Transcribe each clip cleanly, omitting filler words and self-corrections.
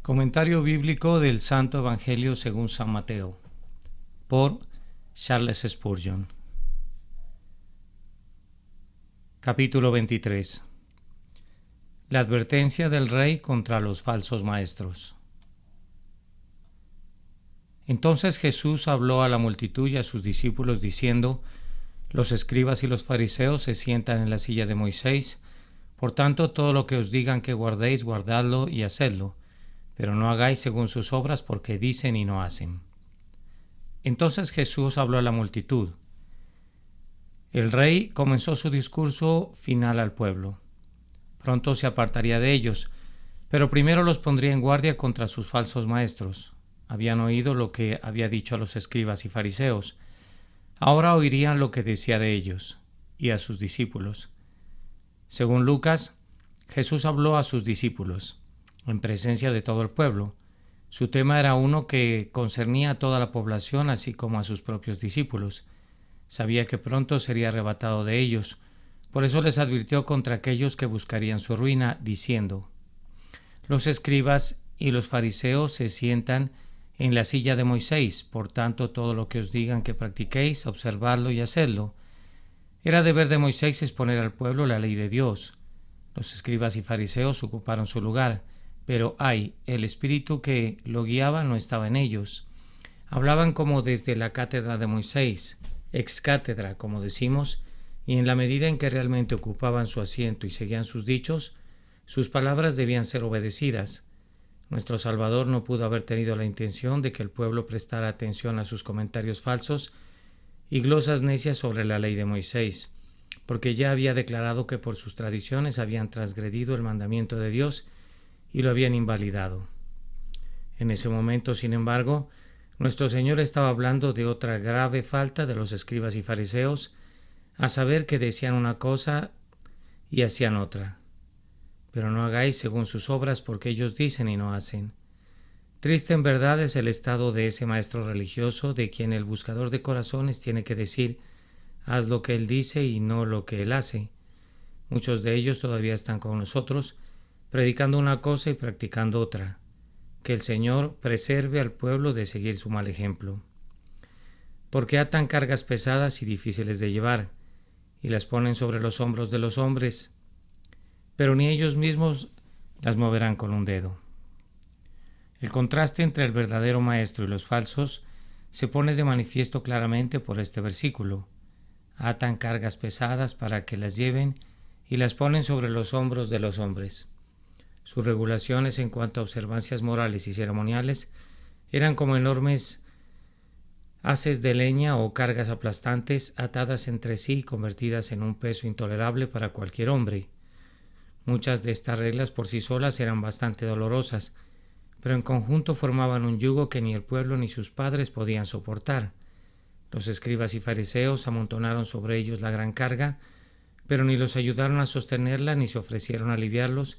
Comentario bíblico del Santo Evangelio según San Mateo, por Charles Spurgeon. Capítulo 23. La advertencia del rey contra los falsos maestros. Entonces Jesús habló a la multitud y a sus discípulos diciendo: Los escribas y los fariseos se sientan en la silla de Moisés, por tanto todo lo que os digan que guardéis, guardadlo y hacedlo, pero no hagáis según sus obras, porque dicen y no hacen. Entonces Jesús habló a la multitud. El rey comenzó su discurso final al pueblo. Pronto se apartaría de ellos, pero primero los pondría en guardia contra sus falsos maestros. Habían oído lo que había dicho a los escribas y fariseos. Ahora oirían lo que decía de ellos y a sus discípulos. Según Lucas, Jesús habló a sus discípulos en presencia de todo el pueblo. Su tema era uno que concernía a toda la población, así como a sus propios discípulos. Sabía que pronto sería arrebatado de ellos, por eso les advirtió contra aquellos que buscarían su ruina, diciendo: Los escribas y los fariseos se sientan en la silla de Moisés, por tanto todo lo que os digan que practiquéis, observadlo y hacedlo. Era deber de Moisés exponer al pueblo la ley de Dios. Los escribas y fariseos ocuparon su lugar, pero el espíritu que lo guiaba no estaba en ellos. Hablaban como desde la cátedra de Moisés, ex cátedra, como decimos, y en la medida en que realmente ocupaban su asiento y seguían sus dichos, sus palabras debían ser obedecidas. Nuestro Salvador no pudo haber tenido la intención de que el pueblo prestara atención a sus comentarios falsos y glosas necias sobre la ley de Moisés, porque ya había declarado que por sus tradiciones habían transgredido el mandamiento de Dios y lo habían invalidado. En ese momento, sin embargo, nuestro Señor estaba hablando de otra grave falta de los escribas y fariseos, a saber que decían una cosa y hacían otra. Pero no hagáis según sus obras, porque ellos dicen y no hacen. Triste en verdad es el estado de ese maestro religioso, de quien el buscador de corazones tiene que decir: haz lo que él dice y no lo que él hace. Muchos de ellos todavía están con nosotros, predicando una cosa y practicando otra. Que el Señor preserve al pueblo de seguir su mal ejemplo. Porque atan cargas pesadas y difíciles de llevar, y las ponen sobre los hombros de los hombres, pero ni ellos mismos las moverán con un dedo. El contraste entre el verdadero maestro y los falsos se pone de manifiesto claramente por este versículo. Atan cargas pesadas para que las lleven y las ponen sobre los hombros de los hombres. Sus regulaciones en cuanto a observancias morales y ceremoniales eran como enormes haces de leña o cargas aplastantes atadas entre sí y convertidas en un peso intolerable para cualquier hombre. Muchas de estas reglas por sí solas eran bastante dolorosas, pero en conjunto formaban un yugo que ni el pueblo ni sus padres podían soportar. Los escribas y fariseos amontonaron sobre ellos la gran carga, pero ni los ayudaron a sostenerla ni se ofrecieron a aliviarlos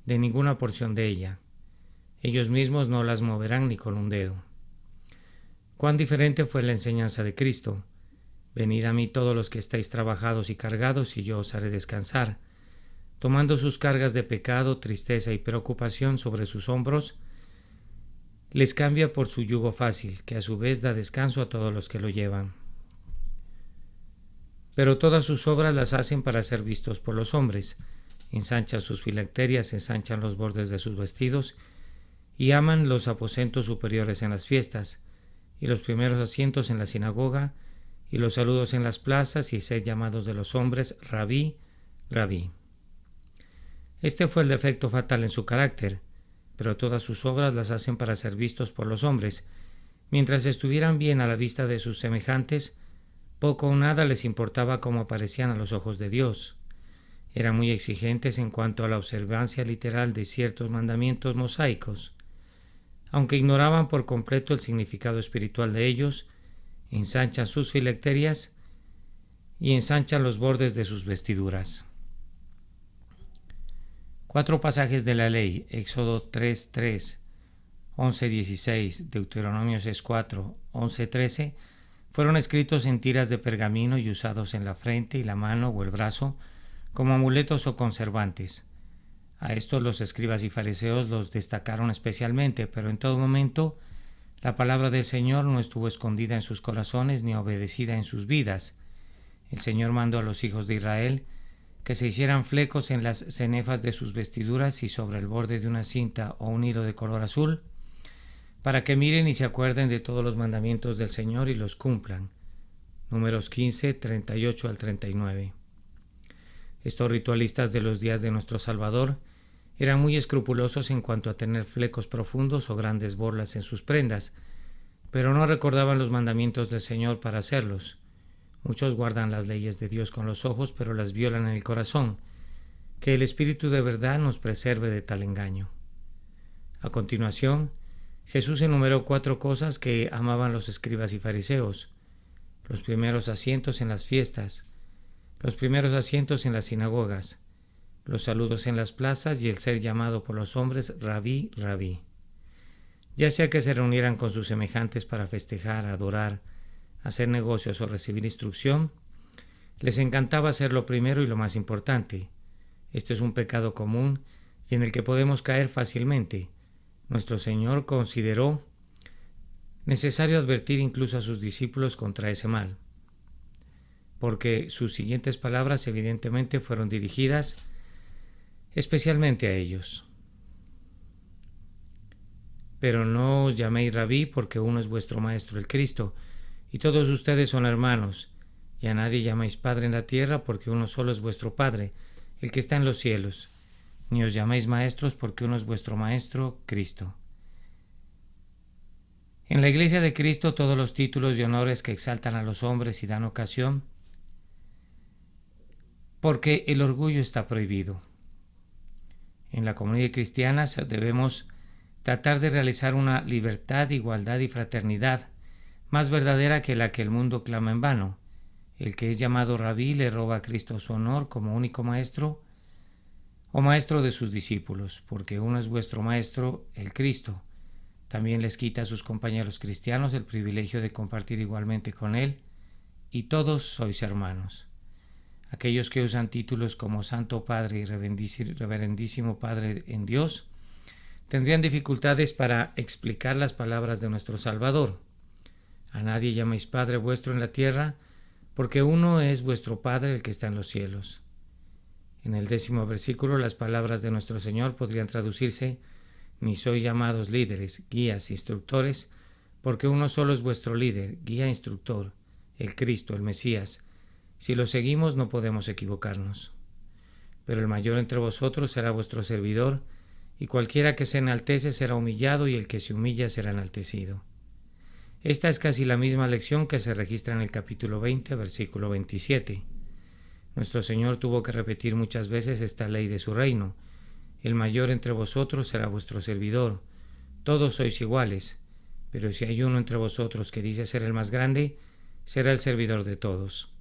de ninguna porción de ella. Ellos mismos no las moverán ni con un dedo. Cuán diferente fue la enseñanza de Cristo. Venid a mí todos los que estáis trabajados y cargados, y yo os haré descansar. Tomando sus cargas de pecado, tristeza y preocupación sobre sus hombros, les cambia por su yugo fácil, que a su vez da descanso a todos los que lo llevan. Pero todas sus obras las hacen para ser vistos por los hombres. Ensanchan sus filacterias, ensanchan los bordes de sus vestidos y aman los aposentos superiores en las fiestas, y los primeros asientos en la sinagoga, y los saludos en las plazas, y ser llamados de los hombres Rabí, Rabí. Este fue el defecto fatal en su carácter, pero todas sus obras las hacen para ser vistos por los hombres. Mientras estuvieran bien a la vista de sus semejantes, poco o nada les importaba cómo aparecían a los ojos de Dios. Eran muy exigentes en cuanto a la observancia literal de ciertos mandamientos mosaicos. Aunque ignoraban por completo el significado espiritual de ellos, ensanchan sus filacterias y ensanchan los bordes de sus vestiduras. 4 pasajes de la ley: Éxodo 3:3, 11:16, Deuteronomio 6:4, 11:13, fueron escritos en tiras de pergamino y usados en la frente y la mano o el brazo como amuletos o conservantes. A estos los escribas y fariseos los destacaron especialmente, pero en todo momento la palabra del Señor no estuvo escondida en sus corazones ni obedecida en sus vidas. El Señor mandó a los hijos de Israel que se hicieran flecos en las cenefas de sus vestiduras y sobre el borde de una cinta o un hilo de color azul, para que miren y se acuerden de todos los mandamientos del Señor y los cumplan. Números 15, 38 al 39. Estos ritualistas de los días de nuestro Salvador eran muy escrupulosos en cuanto a tener flecos profundos o grandes borlas en sus prendas, pero no recordaban los mandamientos del Señor para hacerlos. Muchos guardan las leyes de Dios con los ojos, pero las violan en el corazón. Que el Espíritu de verdad nos preserve de tal engaño. A continuación, Jesús enumeró 4 cosas que amaban los escribas y fariseos: los primeros asientos en las fiestas, los primeros asientos en las sinagogas, los saludos en las plazas y el ser llamado por los hombres Rabí, Rabí. Ya sea que se reunieran con sus semejantes para festejar, adorar, hacer negocios o recibir instrucción, les encantaba hacer lo primero y lo más importante. Esto es un pecado común y en el que podemos caer fácilmente. Nuestro Señor consideró necesario advertir incluso a sus discípulos contra ese mal, porque sus siguientes palabras evidentemente fueron dirigidas especialmente a ellos. Pero no os llaméis Rabí, porque uno es vuestro Maestro, el Cristo, y todos ustedes son hermanos, y a nadie llamáis Padre en la tierra, porque uno solo es vuestro Padre, el que está en los cielos. Ni os llaméis maestros, porque uno es vuestro Maestro, Cristo. En la Iglesia de Cristo todos los títulos y honores que exaltan a los hombres y dan ocasión, porque el orgullo está prohibido. En la comunidad cristiana debemos tratar de realizar una libertad, igualdad y fraternidad más verdadera que la que el mundo clama en vano. El que es llamado Rabí le roba a Cristo su honor como único maestro o maestro de sus discípulos, porque uno es vuestro Maestro, el Cristo. También les quita a sus compañeros cristianos el privilegio de compartir igualmente con él, y todos sois hermanos. Aquellos que usan títulos como Santo Padre y Reverendísimo Padre en Dios tendrían dificultades para explicar las palabras de nuestro Salvador. A nadie llaméis Padre vuestro en la tierra, porque uno es vuestro Padre, el que está en los cielos. En el 10º versículo, las palabras de nuestro Señor podrían traducirse: ni sois llamados líderes, guías, instructores, porque uno solo es vuestro líder, guía, instructor, el Cristo, el Mesías. Si lo seguimos no podemos equivocarnos. Pero el mayor entre vosotros será vuestro servidor, y cualquiera que se enaltece será humillado, y el que se humilla será enaltecido. Esta es casi la misma lección que se registra en el capítulo 20, versículo 27. Nuestro Señor tuvo que repetir muchas veces esta ley de su reino: el mayor entre vosotros será vuestro servidor. Todos sois iguales, pero si hay uno entre vosotros que dice ser el más grande, será el servidor de todos.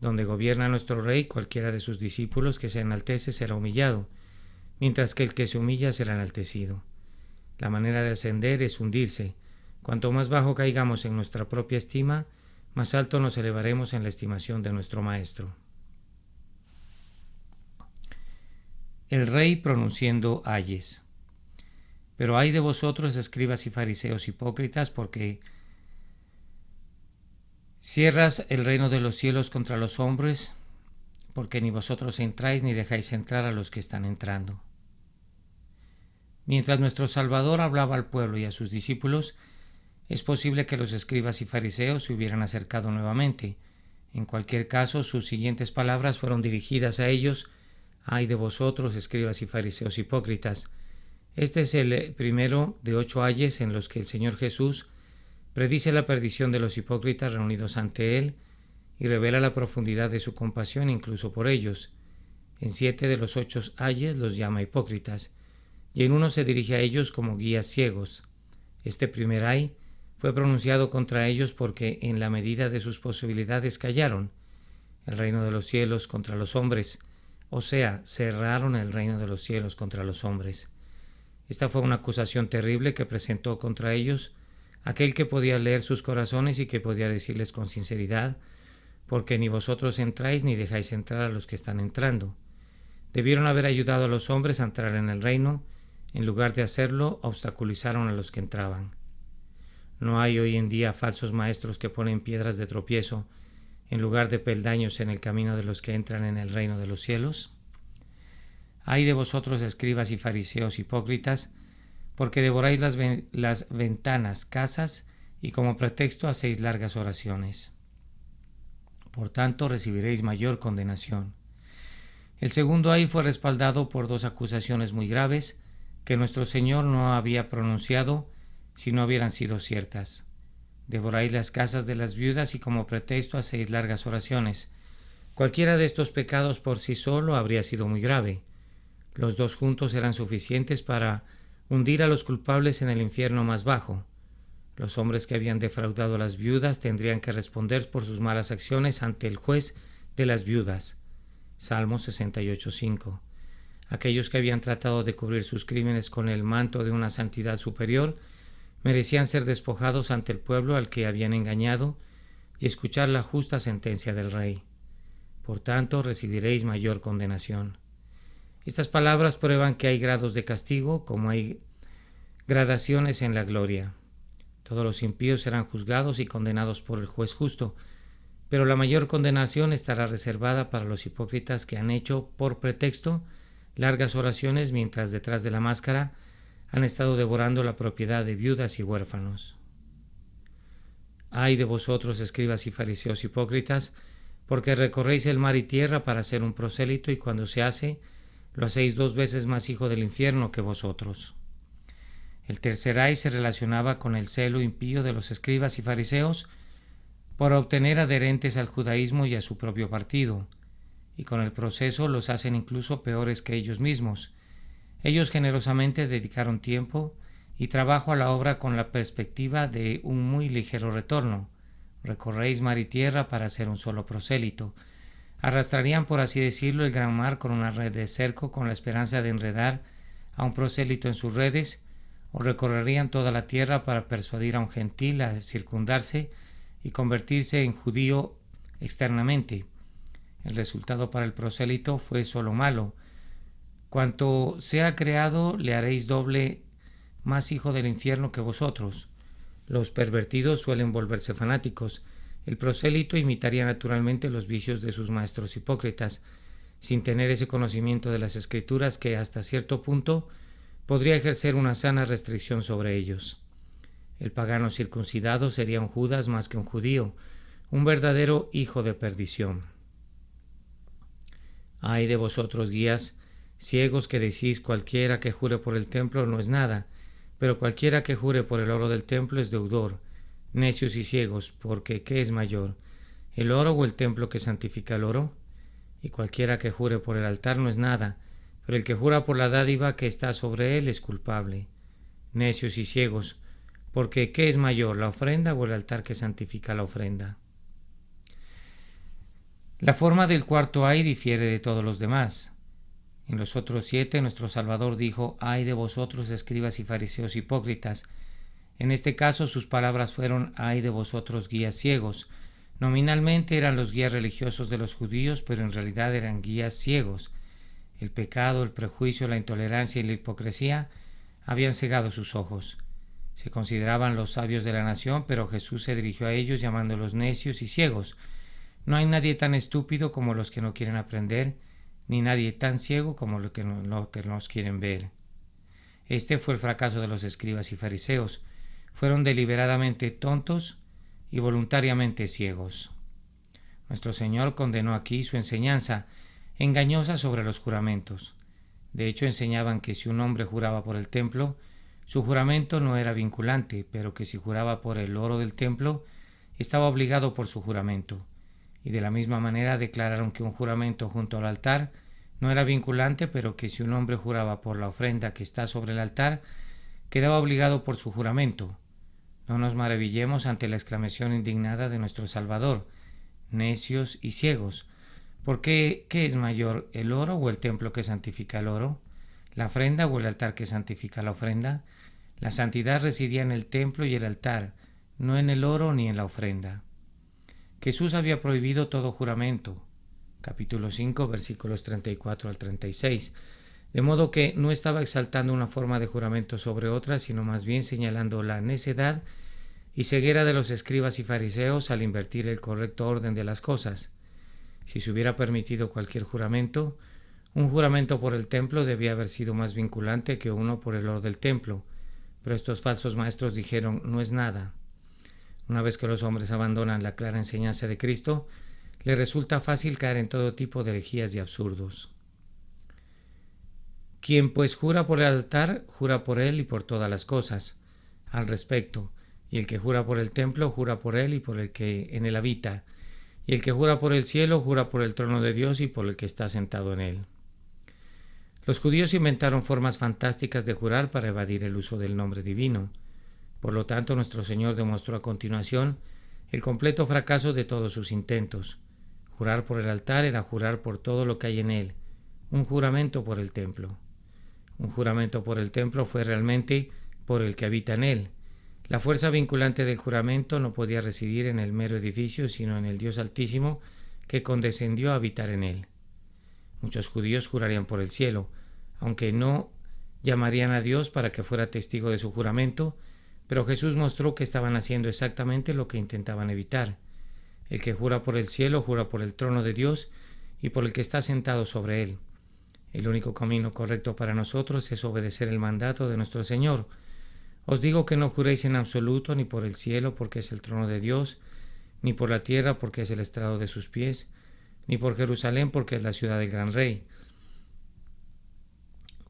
Donde gobierna nuestro Rey, cualquiera de sus discípulos que se enaltece será humillado, mientras que el que se humilla será enaltecido. La manera de ascender es hundirse. Cuanto más bajo caigamos en nuestra propia estima, más alto nos elevaremos en la estimación de nuestro Maestro. El Rey pronunciando ayes. Pero ay de vosotros, escribas y fariseos hipócritas, porque cierras el reino de los cielos contra los hombres, porque ni vosotros entráis ni dejáis entrar a los que están entrando. Mientras nuestro Salvador hablaba al pueblo y a sus discípulos, es posible que los escribas y fariseos se hubieran acercado nuevamente. En cualquier caso, sus siguientes palabras fueron dirigidas a ellos: ay de vosotros, escribas y fariseos hipócritas. Este es el primero de 8 ayes en los que el Señor Jesús predice la perdición de los hipócritas reunidos ante Él y revela la profundidad de su compasión incluso por ellos. En 7 de los 8 ayes los llama hipócritas, y en uno se dirige a ellos como guías ciegos. Este primer ay fue pronunciado contra ellos porque en la medida de sus posibilidades callaron. El reino de los cielos contra los hombres, o sea, cerraron el reino de los cielos contra los hombres. Esta fue una acusación terrible que presentó contra ellos aquel que podía leer sus corazones y que podía decirles con sinceridad: porque ni vosotros entráis ni dejáis entrar a los que están entrando. Debieron haber ayudado a los hombres a entrar en el reino. En lugar de hacerlo, obstaculizaron a los que entraban. ¿No hay hoy en día falsos maestros que ponen piedras de tropiezo en lugar de peldaños en el camino de los que entran en el reino de los cielos? Ay de vosotros, escribas y fariseos hipócritas, porque devoráis las ventanas, casas, y como pretexto hacéis largas oraciones. Por tanto, recibiréis mayor condenación. El segundo ay fue respaldado por dos acusaciones muy graves que nuestro Señor no había pronunciado si no hubieran sido ciertas. Devoráis las casas de las viudas y como pretexto hacéis largas oraciones. Cualquiera de estos pecados por sí solo habría sido muy grave. Los dos juntos eran suficientes para hundir a los culpables en el infierno más bajo. Los hombres que habían defraudado a las viudas tendrían que responder por sus malas acciones ante el juez de las viudas. Salmo 68:5. Aquellos que habían tratado de cubrir sus crímenes con el manto de una santidad superior merecían ser despojados ante el pueblo al que habían engañado y escuchar la justa sentencia del Rey. Por tanto, recibiréis mayor condenación. Estas palabras prueban que hay grados de castigo como hay gradaciones en la gloria. Todos los impíos serán juzgados y condenados por el juez justo, pero la mayor condenación estará reservada para los hipócritas que han hecho por pretexto largas oraciones mientras detrás de la máscara han estado devorando la propiedad de viudas y huérfanos. Ay de vosotros, escribas y fariseos hipócritas, porque recorréis el mar y tierra para ser un prosélito, y cuando se hace, lo hacéis 2 veces más hijo del infierno que vosotros. El tercer ay se relacionaba con el celo impío de los escribas y fariseos por obtener adherentes al judaísmo y a su propio partido, y con el proceso los hacen incluso peores que ellos mismos. Ellos generosamente dedicaron tiempo y trabajo a la obra con la perspectiva de un muy ligero retorno. Recorréis mar y tierra para ser un solo prosélito. Arrastrarían, por así decirlo, el gran mar con una red de cerco con la esperanza de enredar a un prosélito en sus redes, o recorrerían toda la tierra para persuadir a un gentil a circundarse y convertirse en judío externamente. El resultado para el prosélito fue solo malo. Cuanto sea creado, le haréis doble más hijo del infierno que vosotros. Los pervertidos suelen volverse fanáticos. El prosélito imitaría naturalmente los vicios de sus maestros hipócritas, sin tener ese conocimiento de las Escrituras que hasta cierto punto podría ejercer una sana restricción sobre ellos. El pagano circuncidado sería un Judas más que un judío, un verdadero hijo de perdición. Ay de vosotros, guías, ciegos, que decís: cualquiera que jure por el templo no es nada, pero cualquiera que jure por el oro del templo es deudor. Necios y ciegos, porque ¿qué es mayor, el oro o el templo que santifica el oro? Y cualquiera que jure por el altar no es nada, pero el que jura por la dádiva que está sobre él es culpable. Necios y ciegos, porque ¿qué es mayor, la ofrenda o el altar que santifica la ofrenda? La forma del cuarto ay difiere de todos los demás. En los otros 7, nuestro Salvador dijo: ay de vosotros, escribas y fariseos hipócritas. En este caso sus palabras fueron: ay de vosotros, guías ciegos. Nominalmente eran los guías religiosos de los judíos, pero en realidad eran guías ciegos. El pecado, el prejuicio, la intolerancia y la hipocresía habían cegado sus ojos. Se consideraban los sabios de la nación, pero Jesús se dirigió a ellos llamándolos necios y ciegos. No hay nadie tan estúpido como los que no quieren aprender, ni nadie tan ciego como los que no quieren ver. Este fue el fracaso de los escribas y fariseos. Fueron deliberadamente tontos y voluntariamente ciegos. Nuestro Señor condenó aquí su enseñanza engañosa sobre los juramentos. De hecho, enseñaban que si un hombre juraba por el templo, su juramento no era vinculante, pero que si juraba por el oro del templo, estaba obligado por su juramento. Y de la misma manera declararon que un juramento junto al altar no era vinculante, pero que si un hombre juraba por la ofrenda que está sobre el altar, quedaba obligado por su juramento. No nos maravillemos ante la exclamación indignada de nuestro Salvador: necios y ciegos. Porque ¿qué es mayor, el oro o el templo que santifica el oro? ¿La ofrenda o el altar que santifica la ofrenda? La santidad residía en el templo y el altar, no en el oro ni en la ofrenda. Jesús había prohibido todo juramento. capítulo 5, versículos 34 al 36. De modo que no estaba exaltando una forma de juramento sobre otra, sino más bien señalando la necedad y ceguera de los escribas y fariseos al invertir el correcto orden de las cosas. Si se hubiera permitido cualquier juramento, un juramento por el templo debía haber sido más vinculante que uno por el oro del templo, pero estos falsos maestros dijeron: no es nada. Una vez que los hombres abandonan la clara enseñanza de Cristo, les resulta fácil caer en todo tipo de herejías y absurdos. Quien pues jura por el altar, jura por él y por todas las cosas al respecto, y el que jura por el templo, jura por él y por el que en él habita, y el que jura por el cielo, jura por el trono de Dios y por el que está sentado en él. Los judíos inventaron formas fantásticas de jurar para evadir el uso del nombre divino. Por lo tanto, nuestro Señor demostró a continuación el completo fracaso de todos sus intentos. Jurar por el altar era jurar por todo lo que hay en él, un juramento por el templo. Un juramento por el templo fue realmente por el que habita en él. La fuerza vinculante del juramento no podía residir en el mero edificio, sino en el Dios Altísimo que condescendió a habitar en él. Muchos judíos jurarían por el cielo, aunque no llamarían a Dios para que fuera testigo de su juramento, pero Jesús mostró que estaban haciendo exactamente lo que intentaban evitar. El que jura por el cielo jura por el trono de Dios y por el que está sentado sobre él. El único camino correcto para nosotros es obedecer el mandato de nuestro Señor. Os digo que no juréis en absoluto ni por el cielo, porque es el trono de Dios, ni por la tierra, porque es el estrado de sus pies, ni por Jerusalén, porque es la ciudad del gran rey.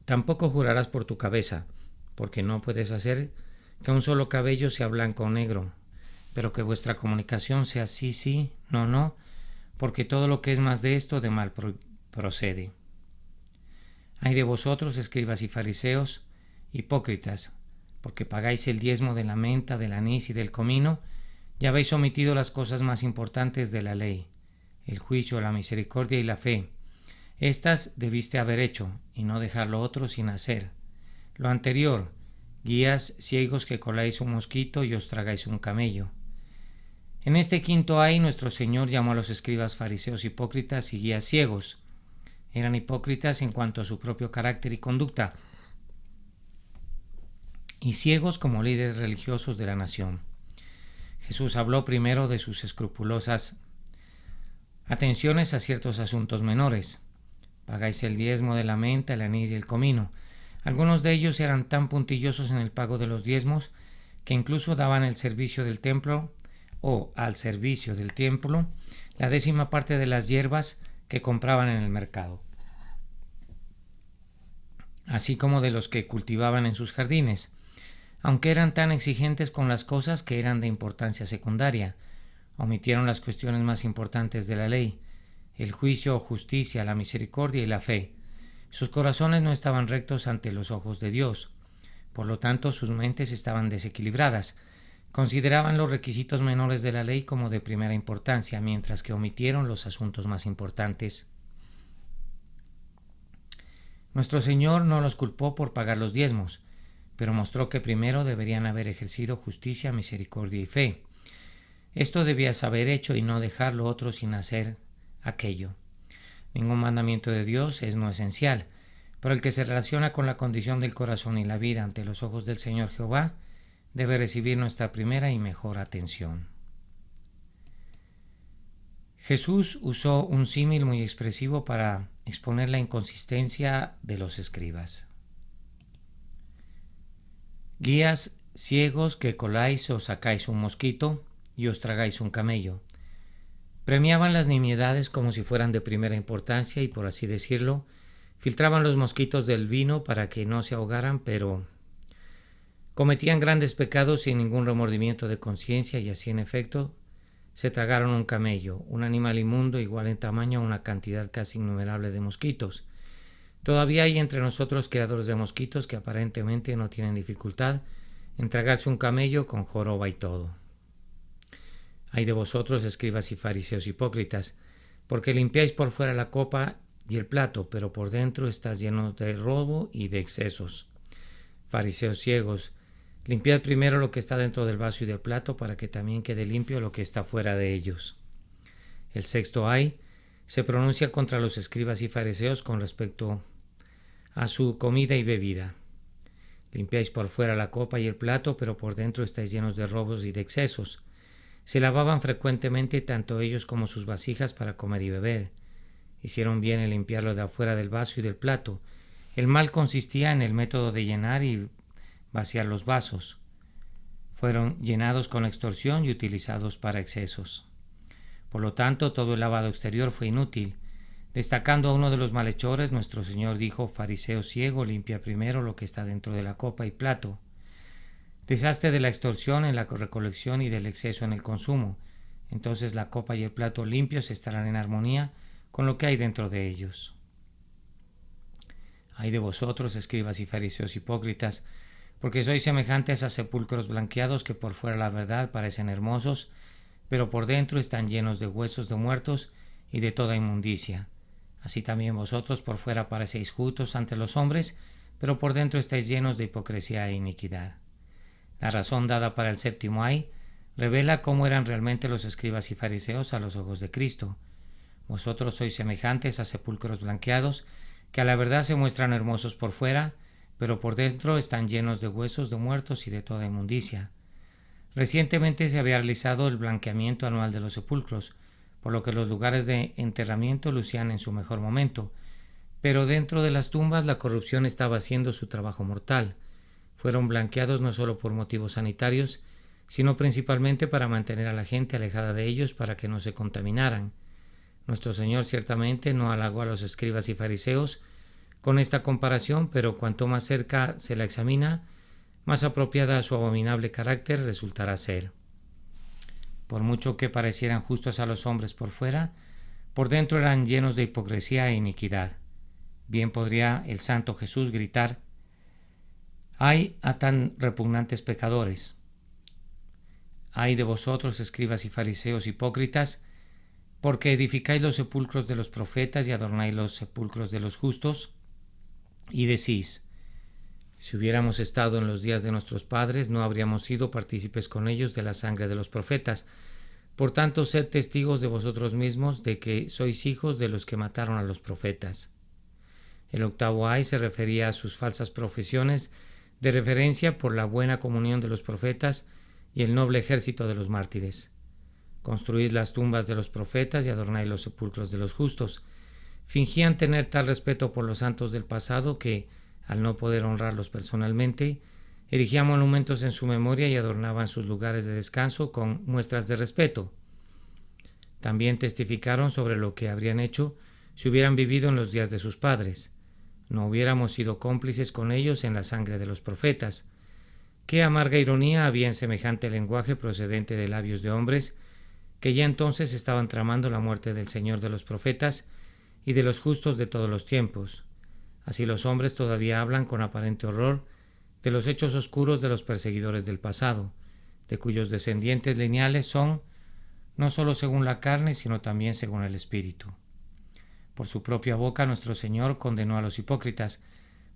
Tampoco jurarás por tu cabeza, porque no puedes hacer que un solo cabello sea blanco o negro, pero que vuestra comunicación sea sí, sí, no, no, porque todo lo que es más de esto de mal procede. Ay de vosotros, escribas y fariseos, hipócritas, porque pagáis el diezmo de la menta, del anís y del comino, y habéis omitido las cosas más importantes de la ley: el juicio, la misericordia y la fe. Estas debiste haber hecho, y no dejar lo otro sin hacer. Lo anterior: guías ciegos que coláis un mosquito y os tragáis un camello. En este quinto ay, nuestro Señor llamó a los escribas, fariseos, hipócritas y guías ciegos. Eran hipócritas en cuanto a su propio carácter y conducta, y ciegos como líderes religiosos de la nación. Jesús habló primero de sus escrupulosas atenciones a ciertos asuntos menores. Pagáis el diezmo de la menta, el anís y el comino. Algunos de ellos eran tan puntillosos en el pago de los diezmos que incluso daban el servicio del templo o al servicio del templo la 10ª parte de las hierbas que compraban en el mercado, así como de los que cultivaban en sus jardines, aunque eran tan exigentes con las cosas que eran de importancia secundaria. Omitieron las cuestiones más importantes de la ley: el juicio, justicia, la misericordia y la fe. Sus corazones no estaban rectos ante los ojos de Dios. Por lo tanto, sus mentes estaban desequilibradas. Consideraban los requisitos menores de la ley como de primera importancia, mientras que omitieron los asuntos más importantes. Nuestro Señor no los culpó por pagar los diezmos, pero mostró que primero deberían haber ejercido justicia, misericordia y fe. Esto debías haber hecho y no dejar lo otro sin hacer aquello. Ningún mandamiento de Dios es no esencial, pero el que se relaciona con la condición del corazón y la vida ante los ojos del Señor Jehová debe recibir nuestra primera y mejor atención. Jesús usó un símil muy expresivo para exponer la inconsistencia de los escribas. Guías ciegos que coláis o sacáis un mosquito y os tragáis un camello. Premiaban las nimiedades como si fueran de primera importancia y, por así decirlo, filtraban los mosquitos del vino para que no se ahogaran, pero cometían grandes pecados sin ningún remordimiento de conciencia, y así en efecto se tragaron un camello, un animal inmundo igual en tamaño a una cantidad casi innumerable de mosquitos. Todavía hay entre nosotros criadores de mosquitos que aparentemente no tienen dificultad en tragarse un camello con joroba y todo. Ay de vosotros, escribas y fariseos hipócritas, porque limpiáis por fuera la copa y el plato, pero por dentro estás lleno de robo y de excesos. Fariseos ciegos, limpiad primero lo que está dentro del vaso y del plato, para que también quede limpio lo que está fuera de ellos. El sexto ay: se pronuncia contra los escribas y fariseos con respecto a su comida y bebida. Limpiáis por fuera la copa y el plato, pero por dentro estáis llenos de robos y de excesos. Se lavaban frecuentemente tanto ellos como sus vasijas para comer y beber. Hicieron bien en limpiarlo de afuera del vaso y del plato. El mal consistía en el método de llenar y vaciar los vasos. Fueron llenados con extorsión y utilizados para excesos. Por lo tanto, todo el lavado exterior fue inútil. Destacando a uno de los malhechores, nuestro Señor dijo: fariseo ciego, limpia primero lo que está dentro de la copa y plato. Deshazte de la extorsión en la recolección y del exceso en el consumo. Entonces la copa y el plato limpios estarán en armonía con lo que hay dentro de ellos. Ay de vosotros, escribas y fariseos hipócritas, porque sois semejantes a sepulcros blanqueados que por fuera la verdad parecen hermosos, pero por dentro están llenos de huesos de muertos y de toda inmundicia. Así también vosotros por fuera parecéis justos ante los hombres, pero por dentro estáis llenos de hipocresía e iniquidad. La razón dada para el séptimo ay revela cómo eran realmente los escribas y fariseos a los ojos de Cristo. Vosotros sois semejantes a sepulcros blanqueados, que a la verdad se muestran hermosos por fuera, pero por dentro están llenos de huesos de muertos y de toda inmundicia. Recientemente se había realizado el blanqueamiento anual de los sepulcros, por lo que los lugares de enterramiento lucían en su mejor momento, pero dentro de las tumbas la corrupción estaba haciendo su trabajo mortal. Fueron blanqueados no solo por motivos sanitarios, sino principalmente para mantener a la gente alejada de ellos para que no se contaminaran. Nuestro Señor ciertamente no halagó a los escribas y fariseos con esta comparación, pero cuanto más cerca se la examina, más apropiada a su abominable carácter resultará ser. Por mucho que parecieran justos a los hombres por fuera, por dentro eran llenos de hipocresía e iniquidad. Bien podría el santo Jesús gritar: ¡ay a tan repugnantes pecadores! ¡Ay de vosotros, escribas y fariseos hipócritas, porque edificáis los sepulcros de los profetas y adornáis los sepulcros de los justos! Y decís: si hubiéramos estado en los días de nuestros padres, no habríamos sido partícipes con ellos de la sangre de los profetas. Por tanto, sed testigos de vosotros mismos de que sois hijos de los que mataron a los profetas. El octavo ay se refería a sus falsas profesiones de referencia por la buena comunión de los profetas y el noble ejército de los mártires. Construís las tumbas de los profetas y adornáis los sepulcros de los justos. Fingían tener tal respeto por los santos del pasado que, al no poder honrarlos personalmente, erigían monumentos en su memoria y adornaban sus lugares de descanso con muestras de respeto. También testificaron sobre lo que habrían hecho si hubieran vivido en los días de sus padres. No hubiéramos sido cómplices con ellos en la sangre de los profetas. Qué amarga ironía había en semejante lenguaje procedente de labios de hombres que ya entonces estaban tramando la muerte del Señor de los profetas y de los justos de todos los tiempos. Así los hombres todavía hablan con aparente horror de los hechos oscuros de los perseguidores del pasado, de cuyos descendientes lineales son, no solo según la carne, sino también según el espíritu. Por su propia boca nuestro Señor condenó a los hipócritas.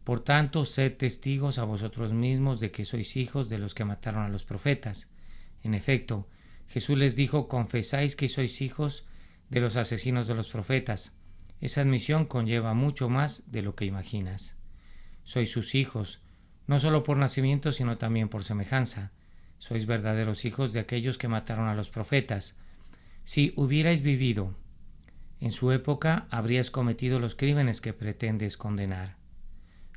Por tanto, sed testigos a vosotros mismos de que sois hijos de los que mataron a los profetas. En efecto, Jesús les dijo: confesáis que sois hijos de los asesinos de los profetas. Esa admisión conlleva mucho más de lo que imaginas. Sois sus hijos, no solo por nacimiento, sino también por semejanza. Sois verdaderos hijos de aquellos que mataron a los profetas. Si hubierais vivido en su época, habríais cometido los crímenes que pretendes condenar.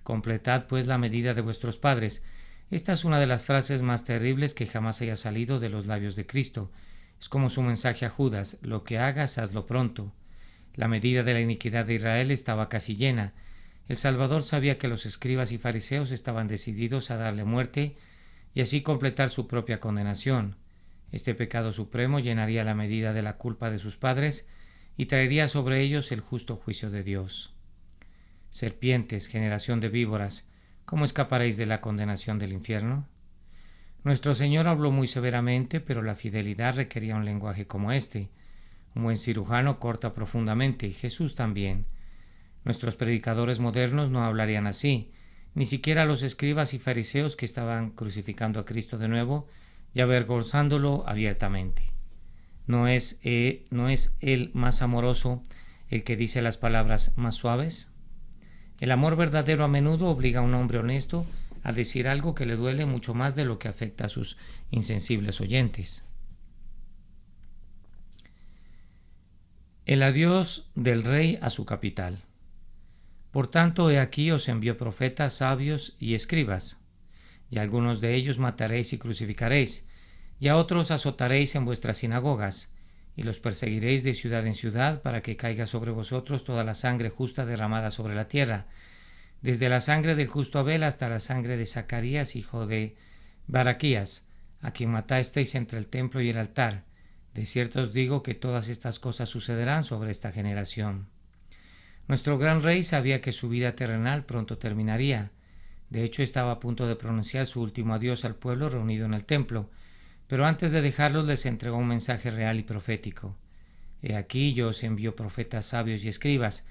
Completad, pues, la medida de vuestros padres. Esta es una de las frases más terribles que jamás haya salido de los labios de Cristo. Es como su mensaje a Judas: lo que hagas, hazlo pronto. La medida de la iniquidad de Israel estaba casi llena. El Salvador sabía que los escribas y fariseos estaban decididos a darle muerte y así completar su propia condenación. Este pecado supremo llenaría la medida de la culpa de sus padres y traería sobre ellos el justo juicio de Dios. Serpientes, generación de víboras, ¿cómo escaparéis de la condenación del infierno? Nuestro Señor habló muy severamente, pero la fidelidad requería un lenguaje como este. Un buen cirujano corta profundamente, y Jesús también. Nuestros predicadores modernos no hablarían así, ni siquiera los escribas y fariseos que estaban crucificando a Cristo de nuevo y avergonzándolo abiertamente. ¿No es Él más amoroso el que dice las palabras más suaves? El amor verdadero a menudo obliga a un hombre honesto a decir algo que le duele mucho más de lo que afecta a sus insensibles oyentes. El adiós del rey a su capital. Por tanto, he aquí os envío profetas, sabios y escribas, y a algunos de ellos mataréis y crucificaréis, y a otros azotaréis en vuestras sinagogas, y los perseguiréis de ciudad en ciudad, para que caiga sobre vosotros toda la sangre justa derramada sobre la tierra, desde la sangre del justo Abel hasta la sangre de Zacarías, hijo de Baraquías, a quien matasteis entre el templo y el altar. De cierto os digo que todas estas cosas sucederán sobre esta generación. Nuestro gran rey sabía que su vida terrenal pronto terminaría. De hecho, estaba a punto de pronunciar su último adiós al pueblo reunido en el templo, pero antes de dejarlos les entregó un mensaje real y profético. He aquí yo os envío profetas, sabios y escribas.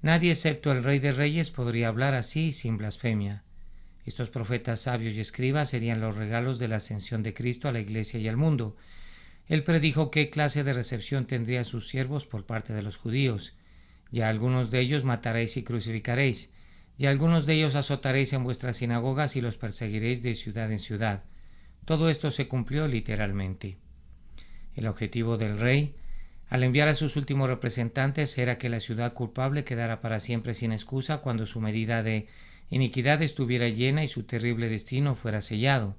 Nadie excepto el Rey de Reyes podría hablar así sin blasfemia. Estos profetas, sabios y escribas serían los regalos de la ascensión de Cristo a la Iglesia y al mundo. Él predijo qué clase de recepción tendrían sus siervos por parte de los judíos. Y a algunos de ellos mataréis y crucificaréis, y a algunos de ellos azotaréis en vuestras sinagogas y los perseguiréis de ciudad en ciudad. Todo esto se cumplió literalmente. El objetivo del rey, al enviar a sus últimos representantes, era que la ciudad culpable quedara para siempre sin excusa cuando su medida de iniquidad estuviera llena y su terrible destino fuera sellado,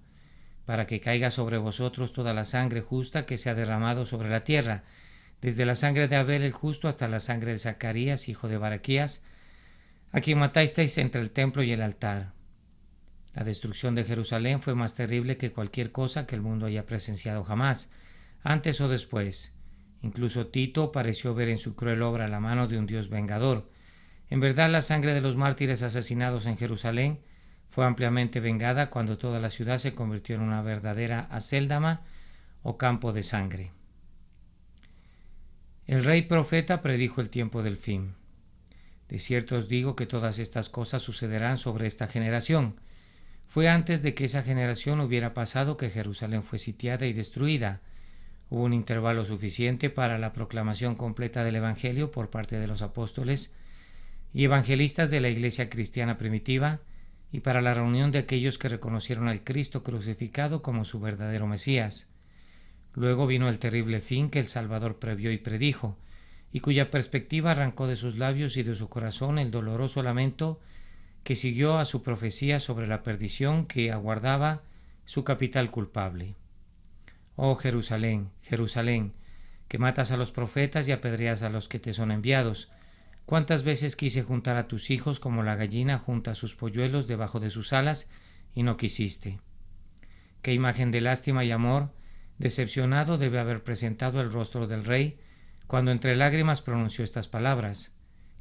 para que caiga sobre vosotros toda la sangre justa que se ha derramado sobre la tierra, desde la sangre de Abel el justo hasta la sangre de Zacarías, hijo de Baraquías, a quien matasteis entre el templo y el altar. La destrucción de Jerusalén fue más terrible que cualquier cosa que el mundo haya presenciado jamás, antes o después. Incluso Tito pareció ver en su cruel obra la mano de un Dios vengador. En verdad, la sangre de los mártires asesinados en Jerusalén fue ampliamente vengada cuando toda la ciudad se convirtió en una verdadera acéldama o campo de sangre. El rey profeta predijo el tiempo del fin. De cierto os digo que todas estas cosas sucederán sobre esta generación. Fue antes de que esa generación hubiera pasado que Jerusalén fue sitiada y destruida. Hubo un intervalo suficiente para la proclamación completa del Evangelio por parte de los apóstoles y evangelistas de la iglesia cristiana primitiva y para la reunión de aquellos que reconocieron al Cristo crucificado como su verdadero Mesías. Luego vino el terrible fin que el Salvador previó y predijo, y cuya perspectiva arrancó de sus labios y de su corazón el doloroso lamento que siguió a su profecía sobre la perdición que aguardaba su capital culpable. Oh Jerusalén, Jerusalén, que matas a los profetas y apedreas a los que te son enviados, cuántas veces quise juntar a tus hijos como la gallina junta sus polluelos debajo de sus alas, y no quisiste. Qué imagen de lástima y amor decepcionado debe haber presentado el rostro del rey cuando entre lágrimas pronunció estas palabras.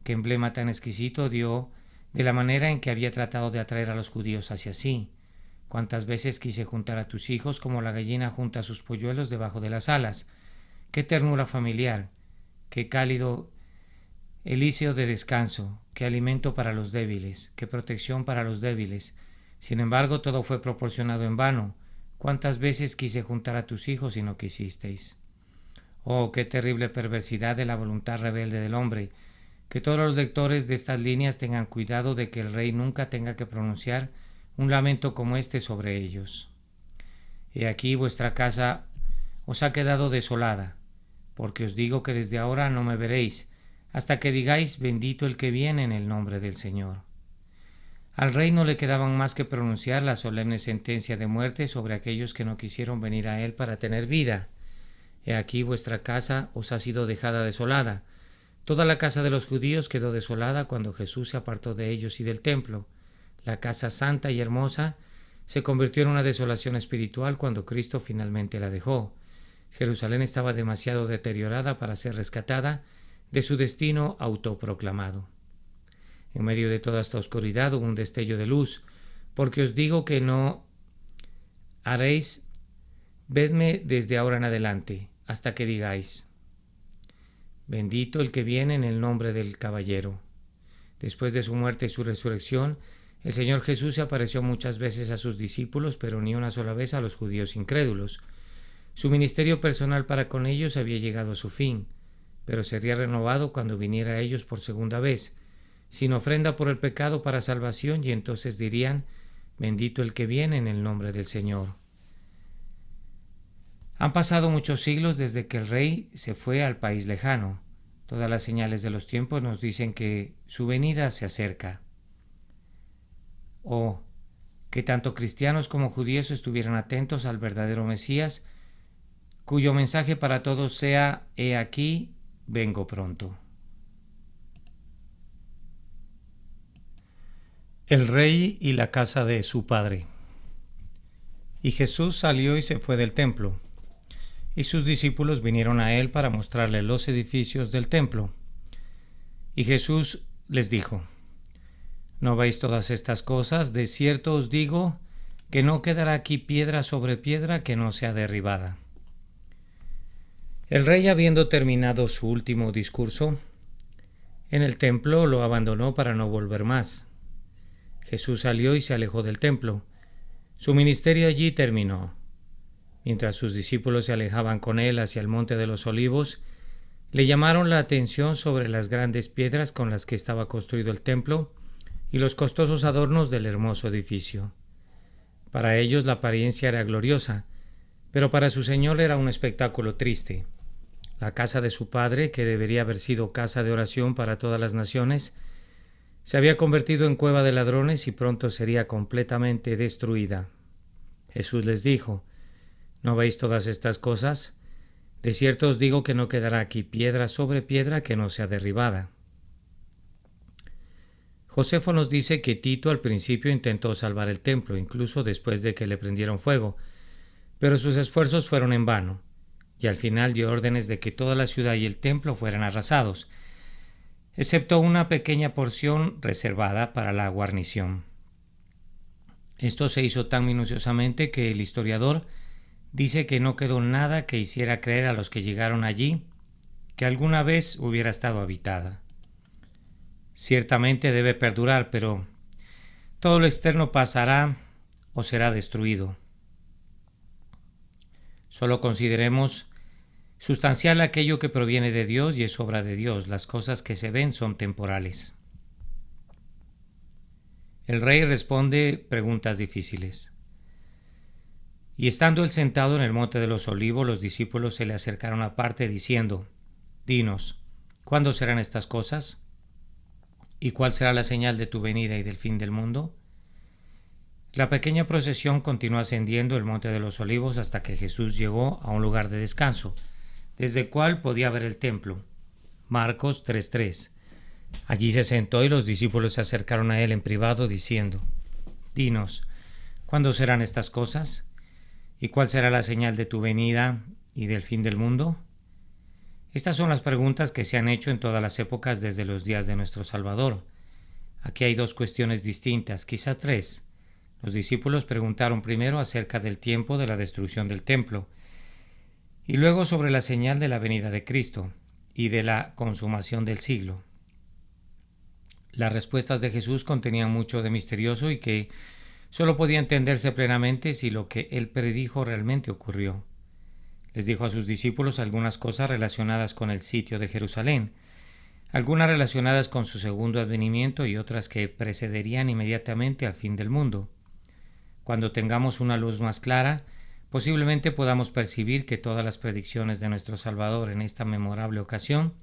Qué emblema tan exquisito dio de la manera en que había tratado de atraer a los judíos hacia sí. Cuántas veces quise juntar a tus hijos como la gallina junta sus polluelos debajo de las alas. Qué ternura familiar, qué cálido elíseo de descanso, qué alimento para los débiles, qué protección para los débiles. Sin embargo, todo fue proporcionado en vano. ¿Cuántas veces quise juntar a tus hijos y no quisisteis? Oh, qué terrible perversidad de la voluntad rebelde del hombre. Que todos los lectores de estas líneas tengan cuidado de que el rey nunca tenga que pronunciar un lamento como este sobre ellos. He aquí vuestra casa os ha quedado desolada, porque os digo que desde ahora no me veréis, hasta que digáis bendito el que viene en el nombre del Señor. Al rey no le quedaban más que pronunciar la solemne sentencia de muerte sobre aquellos que no quisieron venir a él para tener vida. He aquí vuestra casa os ha sido dejada desolada. Toda la casa de los judíos quedó desolada cuando Jesús se apartó de ellos y del templo. La casa santa y hermosa se convirtió en una desolación espiritual cuando Cristo finalmente la dejó. Jerusalén estaba demasiado deteriorada para ser rescatada de su destino autoproclamado. En medio de toda esta oscuridad hubo un destello de luz, porque os digo que no haréis, vedme desde ahora en adelante, hasta que digáis, bendito el que viene en el nombre del caballero. Después de su muerte y su resurrección, el Señor Jesús se apareció muchas veces a sus discípulos, pero ni una sola vez a los judíos incrédulos. Su ministerio personal para con ellos había llegado a su fin, pero sería renovado cuando viniera a ellos por segunda vez, sin ofrenda por el pecado para salvación, y entonces dirían: bendito el que viene en el nombre del Señor. Han pasado muchos siglos desde que el rey se fue al país lejano. Todas las señales de los tiempos nos dicen que su venida se acerca. Oh, que tanto cristianos como judíos estuvieran atentos al verdadero Mesías, cuyo mensaje para todos sea: he aquí, vengo pronto. El rey y la casa de su padre. Y Jesús salió y se fue del templo, y sus discípulos vinieron a él para mostrarle los edificios del templo. Y Jesús les dijo: ¿no veis todas estas cosas? De cierto os digo que no quedará aquí piedra sobre piedra que no sea derribada. El rey, habiendo terminado su último discurso en el templo, lo abandonó para no volver más. Jesús salió y se alejó del templo. Su ministerio allí terminó. Mientras sus discípulos se alejaban con él hacia el monte de los Olivos, le llamaron la atención sobre las grandes piedras con las que estaba construido el templo y los costosos adornos del hermoso edificio. Para ellos la apariencia era gloriosa, pero para su Señor era un espectáculo triste. La casa de su Padre, que debería haber sido casa de oración para todas las naciones, se había convertido en cueva de ladrones y pronto sería completamente destruida. Jesús les dijo: ¿no veis todas estas cosas? De cierto os digo que no quedará aquí piedra sobre piedra que no sea derribada. Josefo nos dice que Tito al principio intentó salvar el templo, incluso después de que le prendieron fuego, pero sus esfuerzos fueron en vano, y al final dio órdenes de que toda la ciudad y el templo fueran arrasados, excepto una pequeña porción reservada para la guarnición. Esto se hizo tan minuciosamente que el historiador dice que no quedó nada que hiciera creer a los que llegaron allí que alguna vez hubiera estado habitada. Ciertamente debe perdurar, pero todo lo externo pasará o será destruido. Solo consideremos sustancial aquello que proviene de Dios y es obra de Dios. Las cosas que se ven son temporales. El rey responde preguntas difíciles. Y estando él sentado en el monte de los Olivos, los discípulos se le acercaron aparte diciendo: dinos, ¿cuándo serán estas cosas? ¿Y cuál será la señal de tu venida y del fin del mundo? La pequeña procesión continuó ascendiendo el monte de los Olivos hasta que Jesús llegó a un lugar de descanso, desde el cual podía ver el templo. Marcos 3:3. Allí se sentó y los discípulos se acercaron a él en privado diciendo: dinos, ¿cuándo serán estas cosas? ¿Y cuál será la señal de tu venida y del fin del mundo? Estas son las preguntas que se han hecho en todas las épocas desde los días de nuestro Salvador. Aquí hay dos cuestiones distintas, quizá tres. Los discípulos preguntaron primero acerca del tiempo de la destrucción del templo, y luego sobre la señal de la venida de Cristo y de la consumación del siglo. Las respuestas de Jesús contenían mucho de misterioso y que solo podía entenderse plenamente si lo que él predijo realmente ocurrió. Les dijo a sus discípulos algunas cosas relacionadas con el sitio de Jerusalén, algunas relacionadas con su segundo advenimiento y otras que precederían inmediatamente al fin del mundo. Cuando tengamos una luz más clara, posiblemente podamos percibir que todas las predicciones de nuestro Salvador en esta memorable ocasión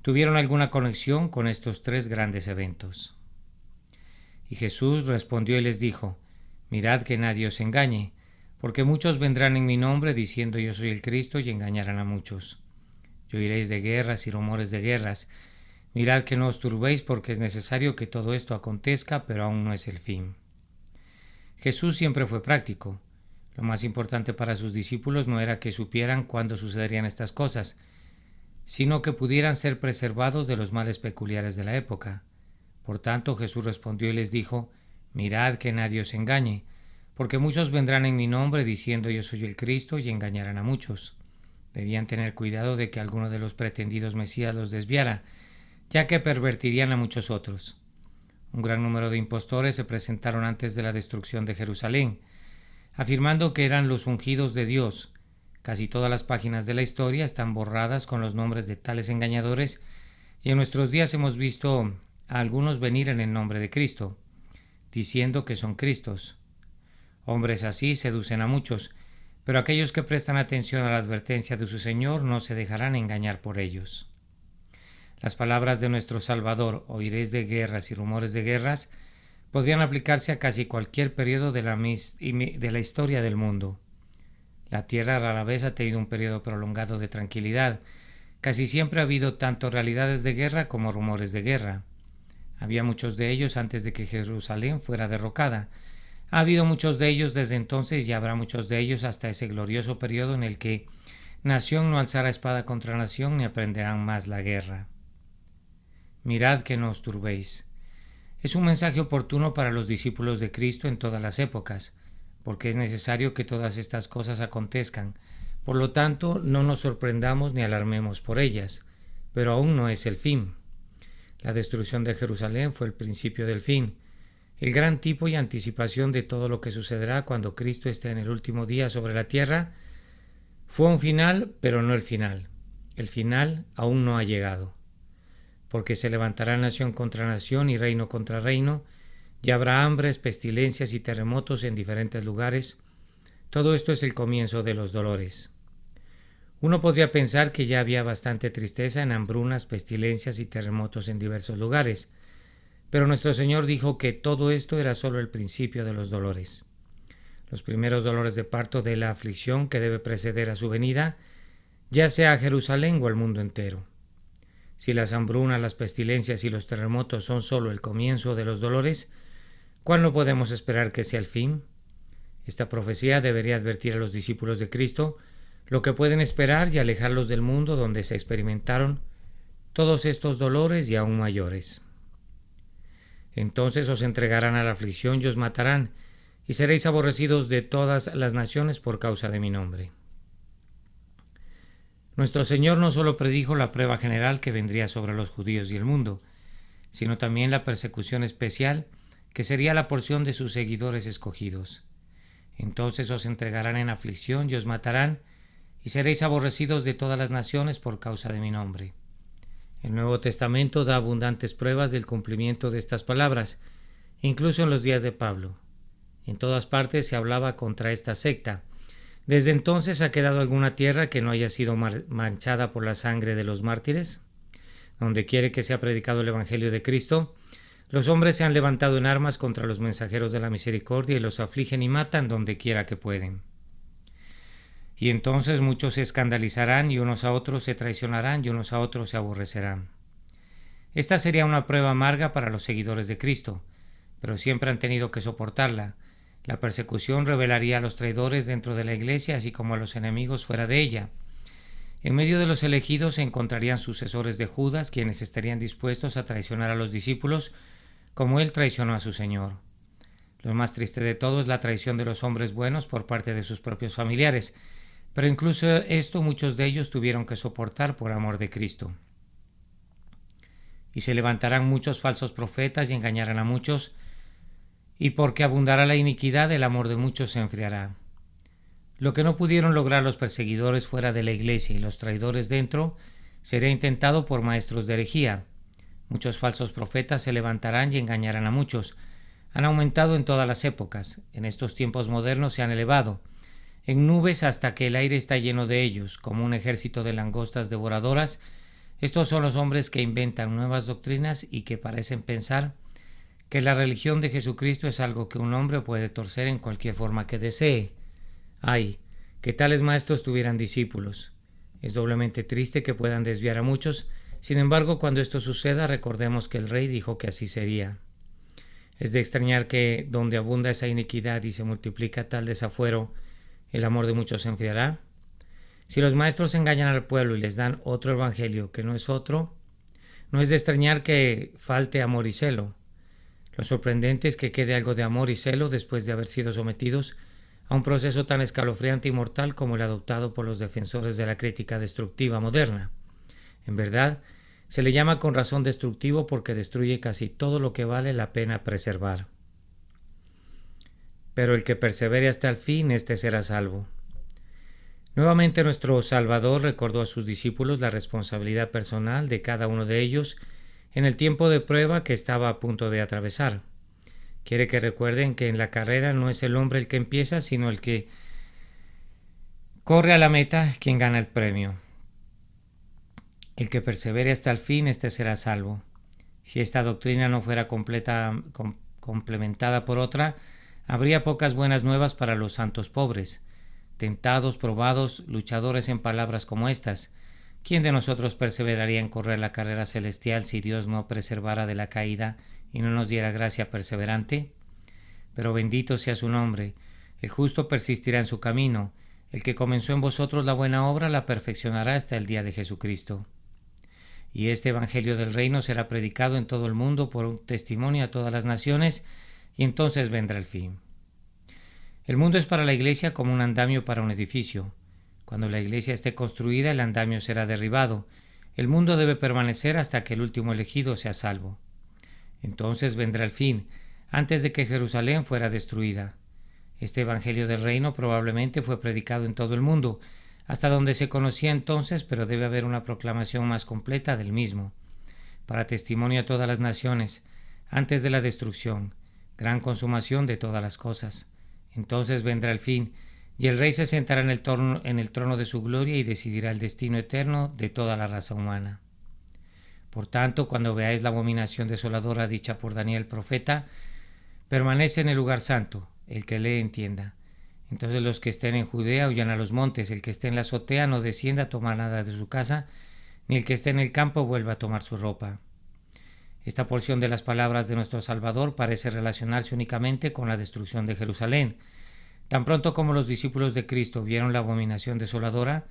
tuvieron alguna conexión con estos tres grandes eventos. Y Jesús respondió y les dijo: mirad que nadie os engañe, porque muchos vendrán en mi nombre diciendo yo soy el Cristo y engañarán a muchos. Y oiréis de guerras y rumores de guerras. Mirad que no os turbéis, porque es necesario que todo esto acontezca, pero aún no es el fin. Jesús siempre fue práctico. Lo más importante para sus discípulos no era que supieran cuándo sucederían estas cosas, sino que pudieran ser preservados de los males peculiares de la época. Por tanto, Jesús respondió y les dijo: mirad que nadie os engañe, porque muchos vendrán en mi nombre diciendo yo soy el Cristo y engañarán a muchos. Debían tener cuidado de que alguno de los pretendidos Mesías los desviara, ya que pervertirían a muchos otros. Un gran número de impostores se presentaron antes de la destrucción de Jerusalén, afirmando que eran los ungidos de Dios, Casi todas las páginas de la historia están borradas con los nombres de tales engañadores y en nuestros días hemos visto a algunos venir en el nombre de Cristo, diciendo que son Cristos. Hombres así seducen a muchos, pero aquellos que prestan atención a la advertencia de su Señor no se dejarán engañar por ellos. Las palabras de nuestro Salvador, oiréis de guerras y rumores de guerras, podrían aplicarse a casi cualquier periodo de la historia del mundo. La tierra rara vez ha tenido un periodo prolongado de tranquilidad. Casi siempre ha habido tanto realidades de guerra como rumores de guerra. Había muchos de ellos antes de que Jerusalén fuera derrocada. Ha habido muchos de ellos desde entonces y habrá muchos de ellos hasta ese glorioso periodo en el que nación no alzará espada contra nación ni aprenderán más la guerra. Mirad que no os turbéis. Es un mensaje oportuno para los discípulos de Cristo en todas las épocas, porque es necesario que todas estas cosas acontezcan. Por lo tanto, no nos sorprendamos ni alarmemos por ellas, pero aún no es el fin. La destrucción de Jerusalén fue el principio del fin, el gran tipo y anticipación de todo lo que sucederá cuando Cristo esté en el último día sobre la tierra. Fue un final, pero no el final. El final aún no ha llegado, porque se levantará nación contra nación y reino contra reino, y habrá hambres, pestilencias y terremotos en diferentes lugares. Todo esto es el comienzo de los dolores. Uno podría pensar que ya había bastante tristeza en hambrunas, pestilencias y terremotos en diversos lugares, pero nuestro Señor dijo que todo esto era solo el principio de los dolores. Los primeros dolores de parto de la aflicción que debe preceder a su venida, ya sea a Jerusalén o al mundo entero. Si las hambrunas, las pestilencias y los terremotos son solo el comienzo de los dolores, ¿cuándo podemos esperar que sea el fin? Esta profecía debería advertir a los discípulos de Cristo lo que pueden esperar y alejarlos del mundo donde se experimentaron todos estos dolores y aún mayores. Entonces os entregarán a la aflicción y os matarán, y seréis aborrecidos de todas las naciones por causa de mi nombre. Nuestro Señor no solo predijo la prueba general que vendría sobre los judíos y el mundo, sino también la persecución especial que sería la porción de sus seguidores escogidos. Entonces os entregarán en aflicción y os matarán, y seréis aborrecidos de todas las naciones por causa de mi nombre. El Nuevo Testamento da abundantes pruebas del cumplimiento de estas palabras, incluso en los días de Pablo. En todas partes se hablaba contra esta secta. ¿Desde entonces ha quedado alguna tierra que no haya sido manchada por la sangre de los mártires? Donde quiere que sea predicado el Evangelio de Cristo, los hombres se han levantado en armas contra los mensajeros de la misericordia y los afligen y matan donde quiera que pueden. Y entonces muchos se escandalizarán y unos a otros se traicionarán y unos a otros se aborrecerán. Esta sería una prueba amarga para los seguidores de Cristo, pero siempre han tenido que soportarla. La persecución revelaría a los traidores dentro de la iglesia, así como a los enemigos fuera de ella. En medio de los elegidos se encontrarían sucesores de Judas, quienes estarían dispuestos a traicionar a los discípulos, como él traicionó a su Señor. Lo más triste de todo es la traición de los hombres buenos por parte de sus propios familiares, pero incluso esto muchos de ellos tuvieron que soportar por amor de Cristo. Y se levantarán muchos falsos profetas y engañarán a muchos, y porque abundará la iniquidad, el amor de muchos se enfriará. Lo que no pudieron lograr los perseguidores fuera de la iglesia y los traidores dentro, será intentado por maestros de herejía. Muchos falsos profetas se levantarán y engañarán a muchos. Han aumentado en todas las épocas. En estos tiempos modernos se han elevado en nubes hasta que el aire está lleno de ellos, como un ejército de langostas devoradoras. Estos son los hombres que inventan nuevas doctrinas y que parecen pensar que la religión de Jesucristo es algo que un hombre puede torcer en cualquier forma que desee. ¡Ay! Que tales maestros tuvieran discípulos. Es doblemente triste que puedan desviar a muchos. Sin embargo, cuando esto suceda, recordemos que el Rey dijo que así sería. Es de extrañar que, donde abunda esa iniquidad y se multiplica tal desafuero, el amor de muchos se enfriará. Si los maestros engañan al pueblo y les dan otro evangelio que no es otro, no es de extrañar que falte amor y celo. Lo sorprendente es que quede algo de amor y celo después de haber sido sometidos a un proceso tan escalofriante y mortal como el adoptado por los defensores de la crítica destructiva moderna. En verdad, se le llama con razón destructivo porque destruye casi todo lo que vale la pena preservar. Pero el que persevere hasta el fin, éste será salvo. Nuevamente nuestro Salvador recordó a sus discípulos la responsabilidad personal de cada uno de ellos en el tiempo de prueba que estaba a punto de atravesar. Quiere que recuerden que en la carrera no es el hombre el que empieza, sino el que corre a la meta quien gana el premio. El que persevere hasta el fin, este será salvo. Si esta doctrina no fuera complementada por otra, habría pocas buenas nuevas para los santos pobres, tentados, probados, luchadores en palabras como estas. ¿Quién de nosotros perseveraría en correr la carrera celestial si Dios no preservara de la caída y no nos diera gracia perseverante? Pero bendito sea su nombre. El justo persistirá en su camino. El que comenzó en vosotros la buena obra la perfeccionará hasta el día de Jesucristo. Y este Evangelio del Reino será predicado en todo el mundo por un testimonio a todas las naciones, y entonces vendrá el fin. El mundo es para la Iglesia como un andamio para un edificio. Cuando la Iglesia esté construida, el andamio será derribado. El mundo debe permanecer hasta que el último elegido sea salvo. Entonces vendrá el fin, antes de que Jerusalén fuera destruida. Este Evangelio del Reino probablemente fue predicado en todo el mundo, hasta donde se conocía entonces, pero debe haber una proclamación más completa del mismo, para testimonio a todas las naciones, antes de la destrucción, gran consumación de todas las cosas. Entonces vendrá el fin, y el Rey se sentará en el trono de su gloria y decidirá el destino eterno de toda la raza humana. Por tanto, cuando veáis la abominación desoladora dicha por Daniel profeta, permanece en el lugar santo, el que lee entienda. Entonces los que estén en Judea huyan a los montes, el que esté en la azotea no descienda a tomar nada de su casa, ni el que esté en el campo vuelva a tomar su ropa. Esta porción de las palabras de nuestro Salvador parece relacionarse únicamente con la destrucción de Jerusalén. Tan pronto como los discípulos de Cristo vieron la abominación desoladora,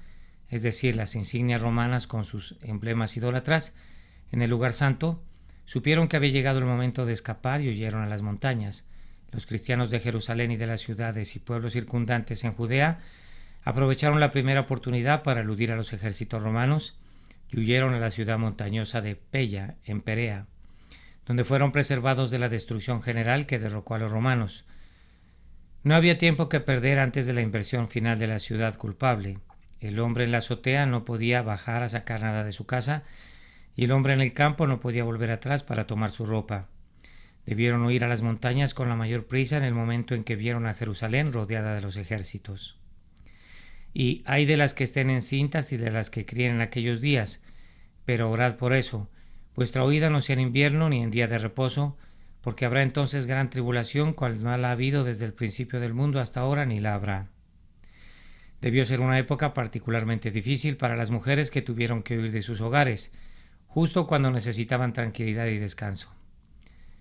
es decir, las insignias romanas con sus emblemas idólatras, en el lugar santo, supieron que había llegado el momento de escapar y huyeron a las montañas. Los cristianos de Jerusalén y de las ciudades y pueblos circundantes en Judea aprovecharon la primera oportunidad para eludir a los ejércitos romanos y huyeron a la ciudad montañosa de Pella, en Perea, donde fueron preservados de la destrucción general que derrocó a los romanos. No había tiempo que perder antes de la inversión final de la ciudad culpable. El hombre en la azotea no podía bajar a sacar nada de su casa y el hombre en el campo no podía volver atrás para tomar su ropa. Debieron huir a las montañas con la mayor prisa en el momento en que vieron a Jerusalén rodeada de los ejércitos. Y hay de las que estén encintas y de las que críen en aquellos días, pero orad por eso. Vuestra huida no sea en invierno ni en día de reposo, porque habrá entonces gran tribulación, cual no la ha habido desde el principio del mundo hasta ahora ni la habrá. Debió ser una época particularmente difícil para las mujeres que tuvieron que huir de sus hogares, justo cuando necesitaban tranquilidad y descanso.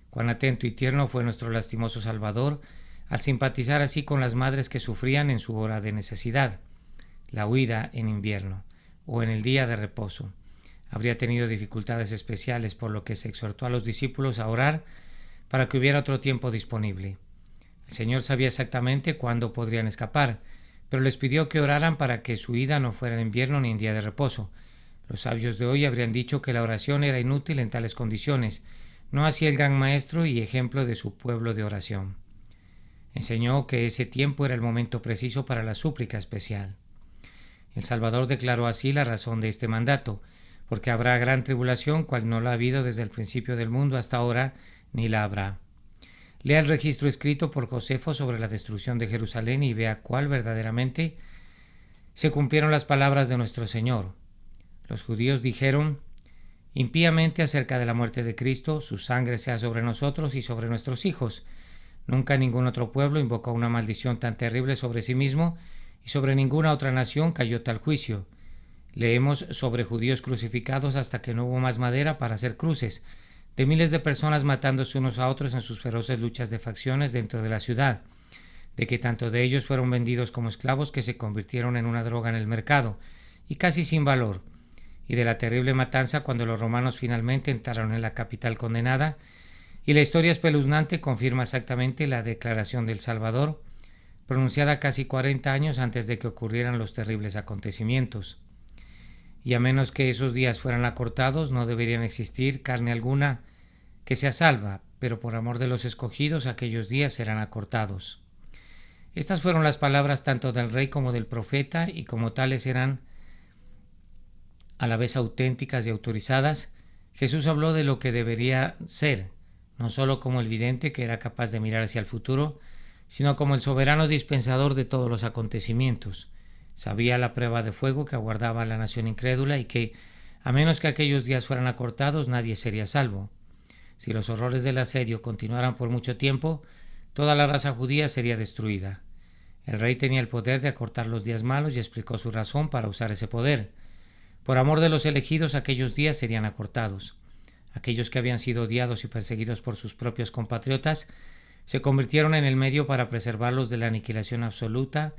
Cuán atento y tierno fue nuestro lastimoso Salvador al simpatizar así con las madres que sufrían en su hora de necesidad, la huida en invierno o en el día de reposo. Habría tenido dificultades especiales, por lo que se exhortó a los discípulos a orar para que hubiera otro tiempo disponible. El Señor sabía exactamente cuándo podrían escapar, pero les pidió que oraran para que su huida no fuera en invierno ni en día de reposo. Los sabios de hoy habrían dicho que la oración era inútil en tales condiciones, no así el gran maestro y ejemplo de su pueblo de oración. Enseñó que ese tiempo era el momento preciso para la súplica especial. El Salvador declaró así la razón de este mandato, porque habrá gran tribulación, cual no la ha habido desde el principio del mundo hasta ahora, ni la habrá. Lea el registro escrito por Josefo sobre la destrucción de Jerusalén y vea cuál verdaderamente se cumplieron las palabras de nuestro Señor. Los judíos dijeron impíamente acerca de la muerte de Cristo: su sangre sea sobre nosotros y sobre nuestros hijos. Nunca ningún otro pueblo invocó una maldición tan terrible sobre sí mismo, y sobre ninguna otra nación cayó tal juicio. Leemos sobre judíos crucificados hasta que no hubo más madera para hacer cruces, de miles de personas matándose unos a otros en sus feroces luchas de facciones dentro de la ciudad, de que tanto de ellos fueron vendidos como esclavos que se convirtieron en una droga en el mercado, y casi sin valor, y de la terrible matanza cuando los romanos finalmente entraron en la capital condenada, y la historia espeluznante confirma exactamente la declaración del Salvador, pronunciada casi 40 años antes de que ocurrieran los terribles acontecimientos. Y a menos que esos días fueran acortados, no deberían existir carne alguna que sea salva, pero por amor de los escogidos aquellos días serán acortados. Estas fueron las palabras tanto del rey como del profeta, y como tales eran a la vez auténticas y autorizadas. Jesús habló de lo que debería ser, no solo como el vidente que era capaz de mirar hacia el futuro, sino como el soberano dispensador de todos los acontecimientos. Sabía la prueba de fuego que aguardaba a la nación incrédula y que, a menos que aquellos días fueran acortados, nadie sería salvo. Si los horrores del asedio continuaran por mucho tiempo, toda la raza judía sería destruida. El rey tenía el poder de acortar los días malos y explicó su razón para usar ese poder. Por amor de los elegidos, aquellos días serían acortados. Aquellos que habían sido odiados y perseguidos por sus propios compatriotas se convirtieron en el medio para preservarlos de la aniquilación absoluta.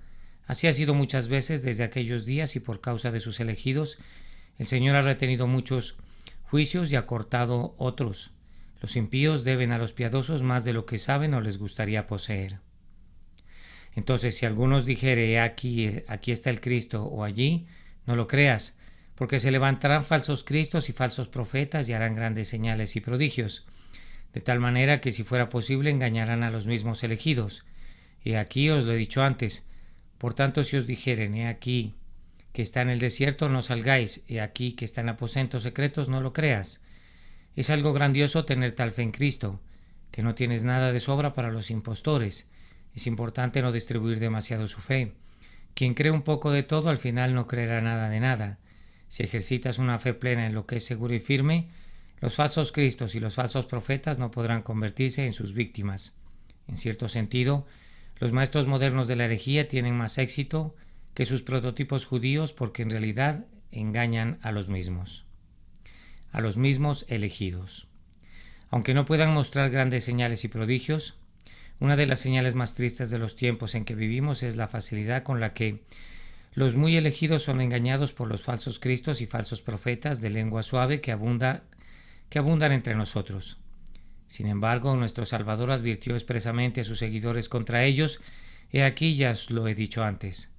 Así ha sido muchas veces desde aquellos días, y por causa de sus elegidos, el Señor ha retenido muchos juicios y acortado otros. Los impíos deben a los piadosos más de lo que saben o les gustaría poseer. Entonces, si algunos dijere, aquí está el Cristo, o allí, no lo creas, porque se levantarán falsos cristos y falsos profetas y harán grandes señales y prodigios, de tal manera que si fuera posible engañarán a los mismos elegidos. Y aquí os lo he dicho antes. Por tanto, si os dijeren, he aquí que está en el desierto, no salgáis, he aquí que está en aposentos secretos, no lo creas. Es algo grandioso tener tal fe en Cristo, que no tienes nada de sobra para los impostores. Es importante no distribuir demasiado su fe. Quien cree un poco de todo, al final no creerá nada de nada. Si ejercitas una fe plena en lo que es seguro y firme, los falsos cristos y los falsos profetas no podrán convertirse en sus víctimas. En cierto sentido, los maestros modernos de la herejía tienen más éxito que sus prototipos judíos, porque en realidad engañan a los mismos elegidos. Aunque no puedan mostrar grandes señales y prodigios, una de las señales más tristes de los tiempos en que vivimos es la facilidad con la que los muy elegidos son engañados por los falsos cristos y falsos profetas de lengua suave que abundan entre nosotros. Sin embargo, nuestro Salvador advirtió expresamente a sus seguidores contra ellos. He aquí, ya os lo he dicho antes.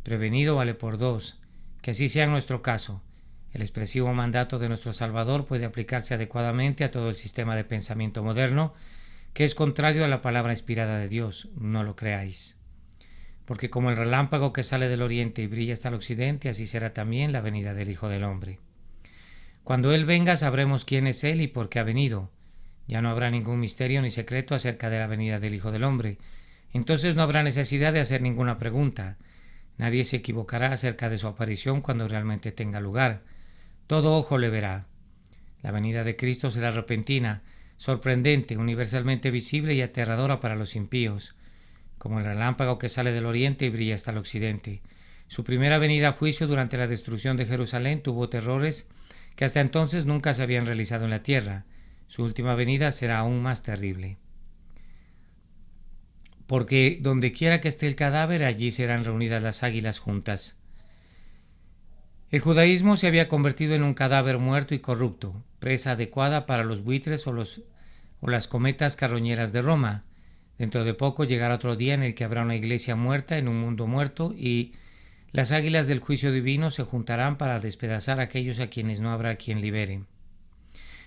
Prevenido vale por dos, que así sea en nuestro caso. El expresivo mandato de nuestro Salvador puede aplicarse adecuadamente a todo el sistema de pensamiento moderno, que es contrario a la palabra inspirada de Dios. No lo creáis. Porque como el relámpago que sale del oriente y brilla hasta el occidente, así será también la venida del Hijo del Hombre. Cuando Él venga, sabremos quién es Él y por qué ha venido. Ya no habrá ningún misterio ni secreto acerca de la venida del Hijo del Hombre. Entonces no habrá necesidad de hacer ninguna pregunta. Nadie se equivocará acerca de su aparición cuando realmente tenga lugar. Todo ojo le verá. La venida de Cristo será repentina, sorprendente, universalmente visible y aterradora para los impíos, como el relámpago que sale del oriente y brilla hasta el occidente. Su primera venida a juicio durante la destrucción de Jerusalén tuvo terrores que hasta entonces nunca se habían realizado en la tierra. Su última venida será aún más terrible. Porque donde quiera que esté el cadáver, allí serán reunidas las águilas juntas. El judaísmo se había convertido en un cadáver muerto y corrupto, presa adecuada para los buitres o las cometas carroñeras de Roma. Dentro de poco llegará otro día en el que habrá una iglesia muerta en un mundo muerto, y las águilas del juicio divino se juntarán para despedazar a aquellos a quienes no habrá quien libere.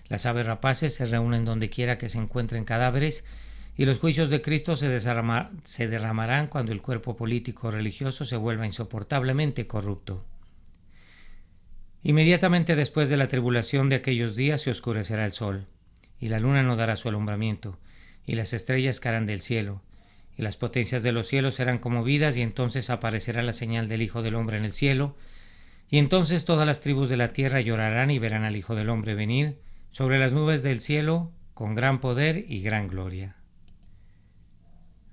Las aves rapaces se reúnen donde quiera que se encuentren cadáveres, y los juicios de Cristo se derramarán cuando el cuerpo político o religioso se vuelva insoportablemente corrupto. Inmediatamente después de la tribulación de aquellos días se oscurecerá el sol, y la luna no dará su alumbramiento, y las estrellas caerán del cielo, y las potencias de los cielos serán conmovidas, y entonces aparecerá la señal del Hijo del Hombre en el cielo, y entonces todas las tribus de la tierra llorarán y verán al Hijo del Hombre venir sobre las nubes del cielo con gran poder y gran gloria.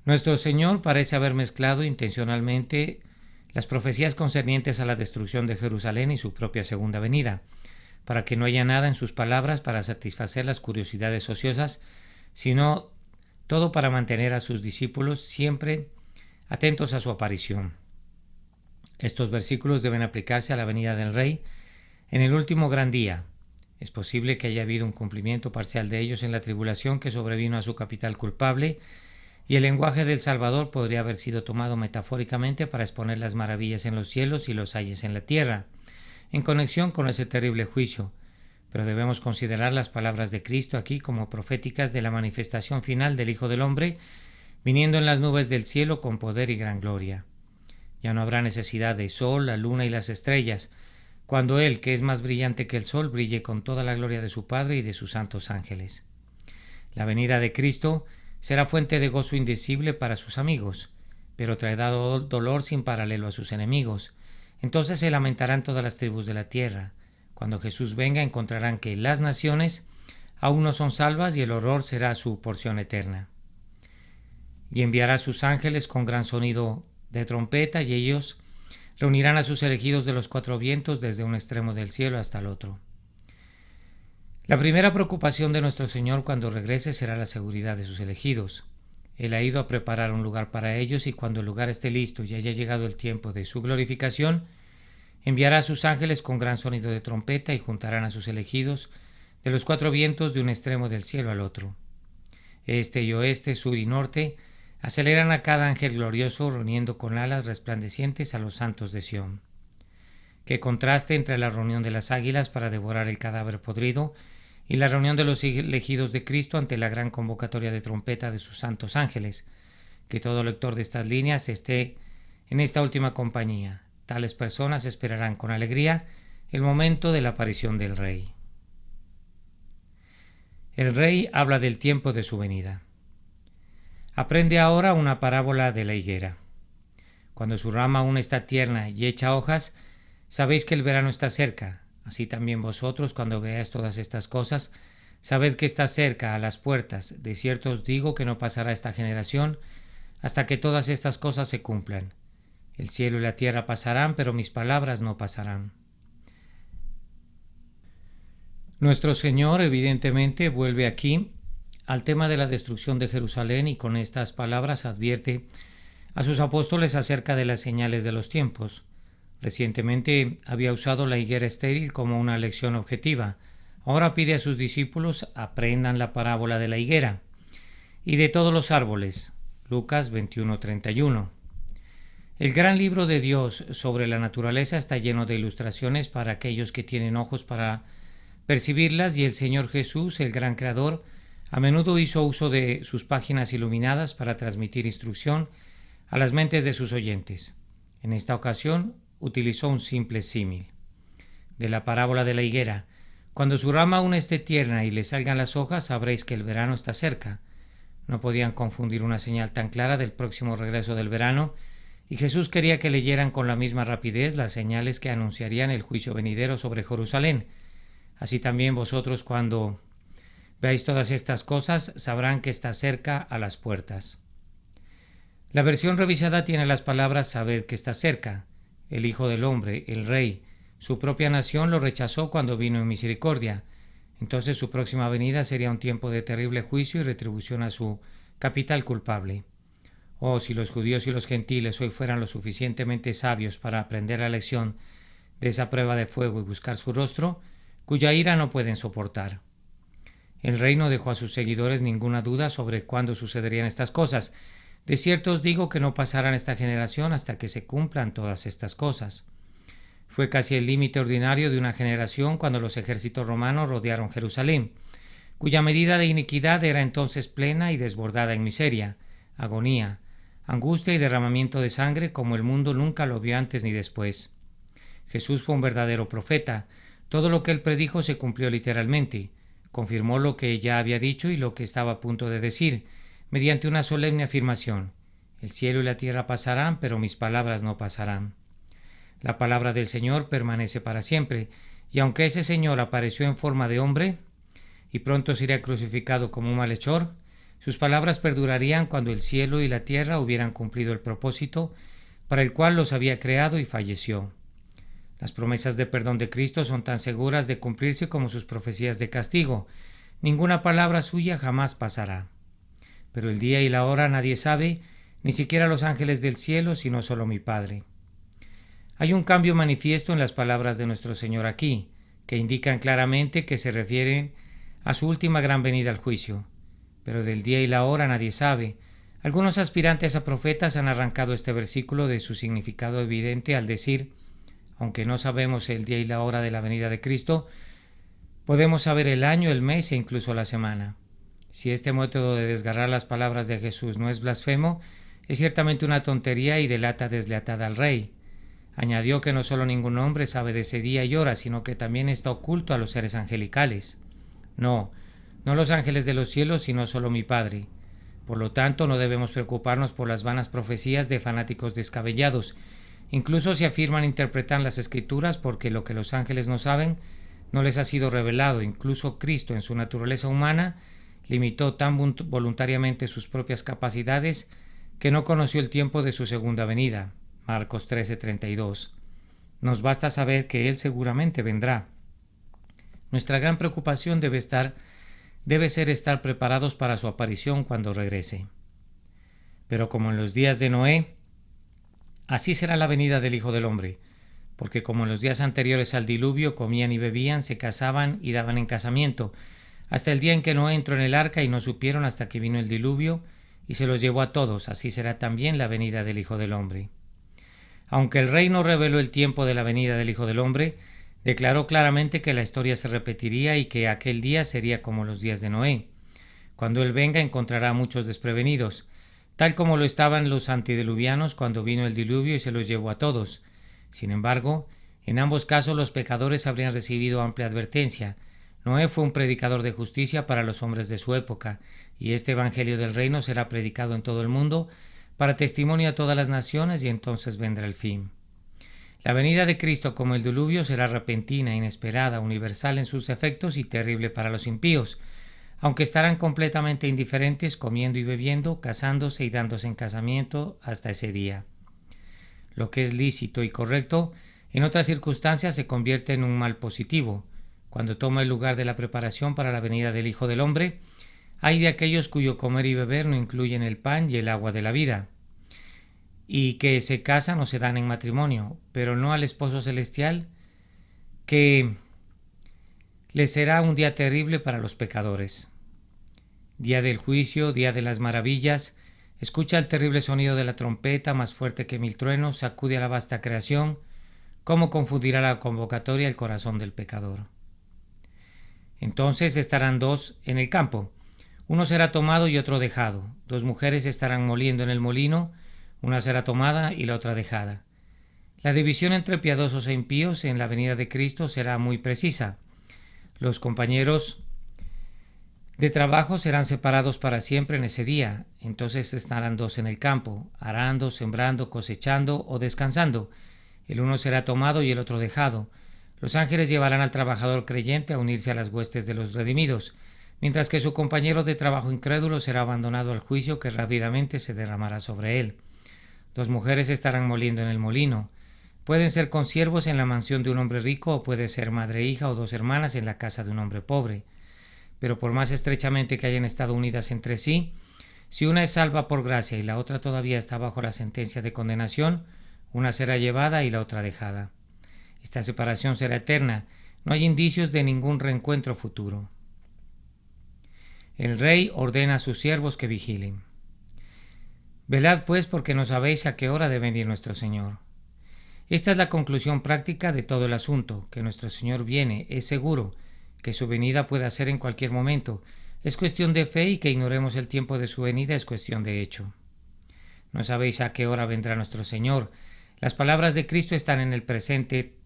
Nuestro Señor parece haber mezclado intencionalmente las profecías concernientes a la destrucción de Jerusalén y su propia segunda venida, para que no haya nada en sus palabras para satisfacer las curiosidades ociosas, sino todo para mantener a sus discípulos siempre atentos a su aparición. Estos versículos deben aplicarse a la venida del Rey en el último gran día. Es posible que haya habido un cumplimiento parcial de ellos en la tribulación que sobrevino a su capital culpable, y el lenguaje del Salvador podría haber sido tomado metafóricamente para exponer las maravillas en los cielos y los ayes en la tierra, en conexión con ese terrible juicio. Pero debemos considerar las palabras de Cristo aquí como proféticas de la manifestación final del Hijo del Hombre, viniendo en las nubes del cielo con poder y gran gloria. Ya no habrá necesidad de sol, la luna y las estrellas, cuando Él, que es más brillante que el sol, brille con toda la gloria de su Padre y de sus santos ángeles. La venida de Cristo será fuente de gozo indecible para sus amigos, pero traerá dolor sin paralelo a sus enemigos. Entonces se lamentarán todas las tribus de la tierra. Cuando Jesús venga encontrarán que las naciones aún no son salvas y el horror será su porción eterna. Y enviará a sus ángeles con gran sonido de trompeta, y ellos reunirán a sus elegidos de los cuatro vientos desde un extremo del cielo hasta el otro. La primera preocupación de nuestro Señor cuando regrese será la seguridad de sus elegidos. Él ha ido a preparar un lugar para ellos, y cuando el lugar esté listo y haya llegado el tiempo de su glorificación, enviará a sus ángeles con gran sonido de trompeta y juntarán a sus elegidos de los cuatro vientos de un extremo del cielo al otro. Este y oeste, sur y norte aceleran a cada ángel glorioso, reuniendo con alas resplandecientes a los santos de Sión. Qué contraste entre la reunión de las águilas para devorar el cadáver podrido y la reunión de los elegidos de Cristo ante la gran convocatoria de trompeta de sus santos ángeles. Que todo lector de estas líneas esté en esta última compañía. Tales personas esperarán con alegría el momento de la aparición del Rey. El Rey habla del tiempo de su venida. Aprende ahora una parábola de la higuera. Cuando su rama aún está tierna y echa hojas, sabéis que el verano está cerca. Así también vosotros, cuando veáis todas estas cosas, sabed que está cerca, a las puertas. De cierto os digo que no pasará esta generación hasta que todas estas cosas se cumplan. El cielo y la tierra pasarán, pero mis palabras no pasarán. Nuestro Señor, evidentemente, vuelve aquí al tema de la destrucción de Jerusalén, y con estas palabras advierte a sus apóstoles acerca de las señales de los tiempos. Recientemente había usado la higuera estéril como una lección objetiva. Ahora pide a sus discípulos aprendan la parábola de la higuera y de todos los árboles. Lucas 21:31. El gran libro de Dios sobre la naturaleza está lleno de ilustraciones para aquellos que tienen ojos para percibirlas, y el Señor Jesús, el gran creador, a menudo hizo uso de sus páginas iluminadas para transmitir instrucción a las mentes de sus oyentes. En esta ocasión utilizó un simple símil. De la parábola de la higuera: cuando su rama aún esté tierna y le salgan las hojas, sabréis que el verano está cerca. No podían confundir una señal tan clara del próximo regreso del verano, y Jesús quería que leyeran con la misma rapidez las señales que anunciarían el juicio venidero sobre Jerusalén. Así también vosotros, cuando veáis todas estas cosas, sabrán que está cerca, a las puertas. La versión revisada tiene las palabras sabed que está cerca. El Hijo del Hombre, el Rey, su propia nación lo rechazó cuando vino en misericordia. Entonces su próxima venida sería un tiempo de terrible juicio y retribución a su capital culpable. Oh, si los judíos y los gentiles hoy fueran lo suficientemente sabios para aprender la lección de esa prueba de fuego y buscar su rostro, cuya ira no pueden soportar. El Rey no dejó a sus seguidores ninguna duda sobre cuándo sucederían estas cosas. De cierto os digo que no pasarán esta generación hasta que se cumplan todas estas cosas. Fue casi el límite ordinario de una generación cuando los ejércitos romanos rodearon Jerusalén, cuya medida de iniquidad era entonces plena y desbordada en miseria, agonía, angustia y derramamiento de sangre como el mundo nunca lo vio antes ni después. Jesús fue un verdadero profeta. Todo lo que él predijo se cumplió literalmente. Confirmó lo que ya había dicho y lo que estaba a punto de decir, mediante una solemne afirmación: el cielo y la tierra pasarán, pero mis palabras no pasarán. La palabra del Señor permanece para siempre, y aunque ese Señor apareció en forma de hombre y pronto sería crucificado como un malhechor, sus palabras perdurarían cuando el cielo y la tierra hubieran cumplido el propósito para el cual los había creado, y falleció. Las promesas de perdón de Cristo son tan seguras de cumplirse como sus profecías de castigo. Ninguna palabra suya jamás pasará. Pero el día y la hora nadie sabe, ni siquiera los ángeles del cielo, sino solo mi Padre. Hay un cambio manifiesto en las palabras de nuestro Señor aquí, que indican claramente que se refieren a su última gran venida al juicio. Pero del día y la hora nadie sabe. Algunos aspirantes a profetas han arrancado este versículo de su significado evidente al decir: aunque no sabemos el día y la hora de la venida de Cristo, podemos saber el año, el mes e incluso la semana. Si este método de desgarrar las palabras de Jesús no es blasfemo, es ciertamente una tontería y delata deslealtad al rey. Añadió que no solo ningún hombre sabe de ese día y hora, sino que también está oculto a los seres angelicales. No los ángeles de los cielos, sino solo mi Padre. Por lo tanto, no debemos preocuparnos por las vanas profecías de fanáticos descabellados, incluso si afirman interpretar las Escrituras, porque lo que los ángeles no saben no les ha sido revelado. Incluso Cristo, en su naturaleza humana, limitó tan voluntariamente sus propias capacidades que no conoció el tiempo de su segunda venida. Marcos 13:32. Nos basta saber que Él seguramente vendrá. Nuestra gran preocupación debe ser estar preparados para su aparición cuando regrese. Pero como en los días de Noé, así será la venida del Hijo del Hombre, porque como en los días anteriores al diluvio comían y bebían, se casaban y daban en casamiento, hasta el día en que Noé entró en el arca y no supieron hasta que vino el diluvio y se los llevó a todos, así será también la venida del Hijo del Hombre. Aunque el rey no reveló el tiempo de la venida del Hijo del Hombre, declaró claramente que la historia se repetiría y que aquel día sería como los días de Noé. Cuando él venga encontrará a muchos desprevenidos, tal como lo estaban los antediluvianos cuando vino el diluvio y se los llevó a todos. Sin embargo, en ambos casos los pecadores habrían recibido amplia advertencia. Noé fue un predicador de justicia para los hombres de su época, y este evangelio del reino será predicado en todo el mundo para testimonio a todas las naciones, y entonces vendrá el fin. La venida de Cristo como el diluvio será repentina, inesperada, universal en sus efectos y terrible para los impíos, aunque estarán completamente indiferentes, comiendo y bebiendo, casándose y dándose en casamiento hasta ese día. Lo que es lícito y correcto, en otras circunstancias se convierte en un mal positivo. Cuando toma el lugar de la preparación para la venida del Hijo del Hombre, hay de aquellos cuyo comer y beber no incluyen el pan y el agua de la vida, y que se casan o se dan en matrimonio, pero no al esposo celestial, que les será un día terrible para los pecadores. Día del juicio, día de las maravillas, escucha el terrible sonido de la trompeta, más fuerte que 1000 truenos, sacude a la vasta creación. ¿Cómo confundirá la convocatoria el corazón del pecador? Entonces estarán dos en el campo, uno será tomado y otro dejado. Dos mujeres estarán moliendo en el molino, una será tomada y la otra dejada. La división entre piadosos e impíos en la venida de Cristo será muy precisa. Los compañeros de trabajo serán separados para siempre en ese día. Entonces estarán dos en el campo, arando, sembrando, cosechando o descansando. El uno será tomado y el otro dejado. Los ángeles llevarán al trabajador creyente a unirse a las huestes de los redimidos, mientras que su compañero de trabajo incrédulo será abandonado al juicio que rápidamente se derramará sobre él. Dos mujeres estarán moliendo en el molino. Pueden ser consiervos en la mansión de un hombre rico, o puede ser madre e hija o dos hermanas en la casa de un hombre pobre. Pero por más estrechamente que hayan estado unidas entre sí, si una es salva por gracia y la otra todavía está bajo la sentencia de condenación, una será llevada y la otra dejada. Esta separación será eterna. No hay indicios de ningún reencuentro futuro. El rey ordena a sus siervos que vigilen. Velad pues, porque no sabéis a qué hora debe venir nuestro Señor. Esta es la conclusión práctica de todo el asunto, que nuestro Señor viene, es seguro, que su venida puede ser en cualquier momento. Es cuestión de fe, y que ignoremos el tiempo de su venida es cuestión de hecho. No sabéis a qué hora vendrá nuestro Señor. Las palabras de Cristo están en el presente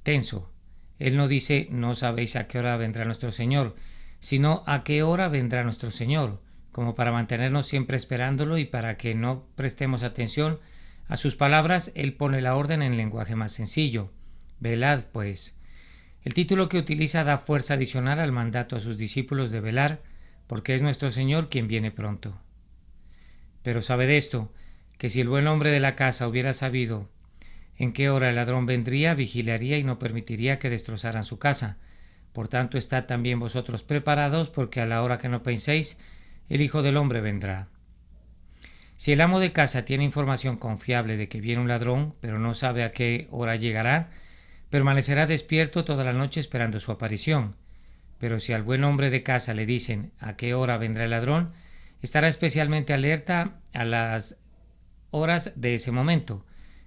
tenso. Él no dice no sabéis a qué hora vendrá nuestro Señor, sino a qué hora vendrá nuestro Señor, como para mantenernos siempre esperándolo y para que no prestemos atención a sus palabras. Él pone la orden en lenguaje más sencillo. Velad, pues. El título que utiliza da fuerza adicional al mandato a sus discípulos de velar, porque es nuestro Señor quien viene pronto. Pero sabed esto, que si el buen hombre de la casa hubiera sabido en qué hora el ladrón vendría, vigilaría y no permitiría que destrozaran su casa. Por tanto, estad también vosotros preparados, porque a la hora que no penséis, el Hijo del Hombre vendrá. Si el amo de casa tiene información confiable de que viene un ladrón, pero no sabe a qué hora llegará, permanecerá despierto toda la noche esperando su aparición. Pero si al buen hombre de casa le dicen a qué hora vendrá el ladrón, estará especialmente alerta a las horas de ese momento.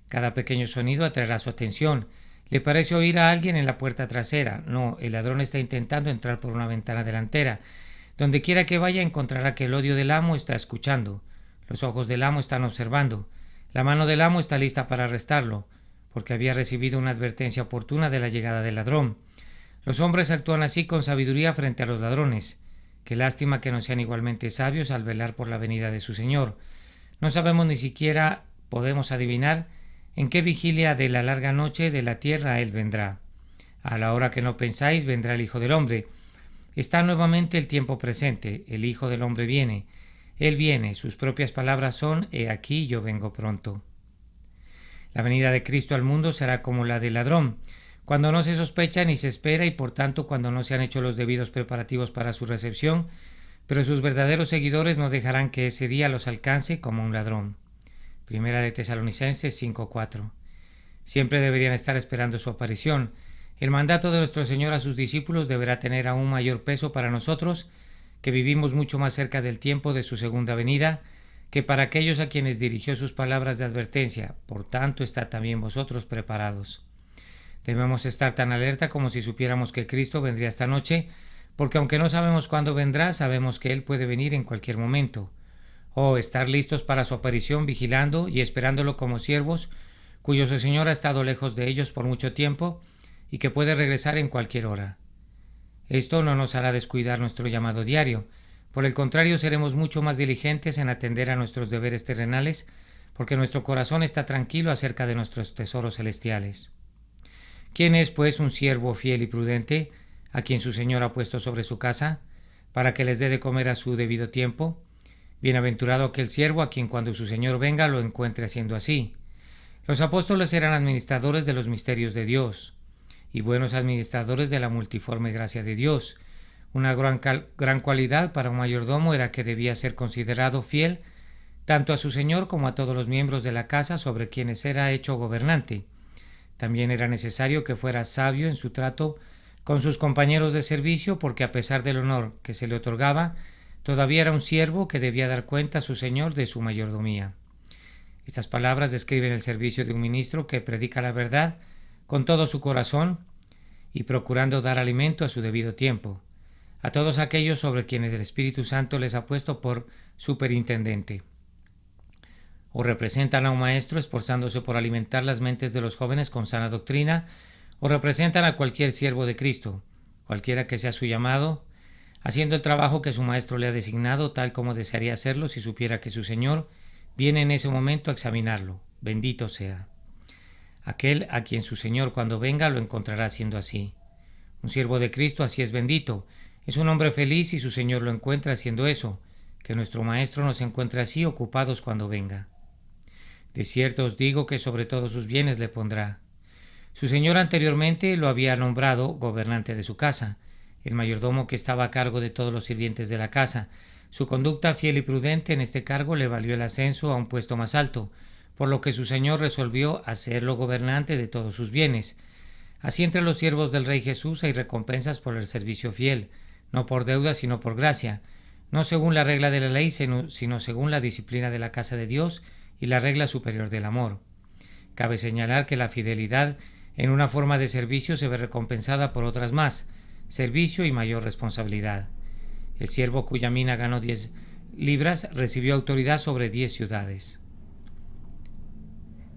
Cada pequeño sonido atraerá su atención. Le parece oír a alguien en la puerta trasera. No, el ladrón está intentando entrar por una ventana delantera. Donde quiera que vaya encontrará que el odio del amo está escuchando, los ojos del amo están observando, la mano del amo está lista para arrestarlo, porque había recibido una advertencia oportuna de la llegada del ladrón. Los hombres actúan así con sabiduría frente a los ladrones. Qué lástima que no sean igualmente sabios al velar por la venida de su Señor. No sabemos ni siquiera podemos adivinar en qué vigilia de la larga noche de la tierra Él vendrá. A la hora que no pensáis vendrá el Hijo del Hombre. Está nuevamente el tiempo presente, el Hijo del Hombre viene. Él viene, sus propias palabras son: he aquí yo vengo pronto. La venida de Cristo al mundo será como la del ladrón, cuando no se sospecha ni se espera y por tanto cuando no se han hecho los debidos preparativos para su recepción, pero sus verdaderos seguidores no dejarán que ese día los alcance como un ladrón. Primera de Tesalonicenses 5:4. Siempre deberían estar esperando su aparición. El mandato de nuestro Señor a sus discípulos deberá tener aún mayor peso para nosotros, que vivimos mucho más cerca del tiempo de su segunda venida, que para aquellos a quienes dirigió sus palabras de advertencia. Por tanto, estad también vosotros preparados. Debemos estar tan alerta como si supiéramos que Cristo vendría esta noche, porque aunque no sabemos cuándo vendrá, sabemos que Él puede venir en cualquier momento. Estar listos para su aparición, vigilando y esperándolo como siervos, cuyo Señor ha estado lejos de ellos por mucho tiempo y que puede regresar en cualquier hora. Esto no nos hará descuidar nuestro llamado diario. Por el contrario, seremos mucho más diligentes en atender a nuestros deberes terrenales, porque nuestro corazón está tranquilo acerca de nuestros tesoros celestiales. ¿Quién es, pues, un siervo fiel y prudente, a quien su Señor ha puesto sobre su casa, para que les dé de comer a su debido tiempo? Bienaventurado aquel siervo a quien cuando su Señor venga lo encuentre haciendo así. Los apóstoles eran administradores de los misterios de Dios, y buenos administradores de la multiforme gracia de Dios. Una gran cualidad para un mayordomo era que debía ser considerado fiel tanto a su señor como a todos los miembros de la casa sobre quienes era hecho gobernante. También era necesario que fuera sabio en su trato con sus compañeros de servicio, porque a pesar del honor que se le otorgaba, todavía era un siervo que debía dar cuenta a su señor de su mayordomía. Estas palabras describen el servicio de un ministro que predica la verdad con todo su corazón y procurando dar alimento a su debido tiempo a todos aquellos sobre quienes el Espíritu Santo les ha puesto por superintendente. O representan a un maestro esforzándose por alimentar las mentes de los jóvenes con sana doctrina, o representan a cualquier siervo de Cristo, cualquiera que sea su llamado, haciendo el trabajo que su maestro le ha designado, tal como desearía hacerlo si supiera que su Señor viene en ese momento a examinarlo. Bendito sea aquel a quien su Señor cuando venga lo encontrará siendo así. Un siervo de Cristo así es bendito. Es un hombre feliz si su Señor lo encuentra haciendo eso. Que nuestro Maestro nos encuentre así, ocupados cuando venga. De cierto os digo que sobre todos sus bienes le pondrá. Su Señor anteriormente lo había nombrado gobernante de su casa, el mayordomo que estaba a cargo de todos los sirvientes de la casa. Su conducta fiel y prudente en este cargo le valió el ascenso a un puesto más alto, por lo que su Señor resolvió hacerlo gobernante de todos sus bienes. Así entre los siervos del Rey Jesús hay recompensas por el servicio fiel, no por deuda sino por gracia, no según la regla de la ley sino según la disciplina de la casa de Dios y la regla superior del amor. Cabe señalar que la fidelidad en una forma de servicio se ve recompensada por otras más, servicio y mayor responsabilidad. El siervo cuya mina ganó 10 libras recibió autoridad sobre 10 ciudades.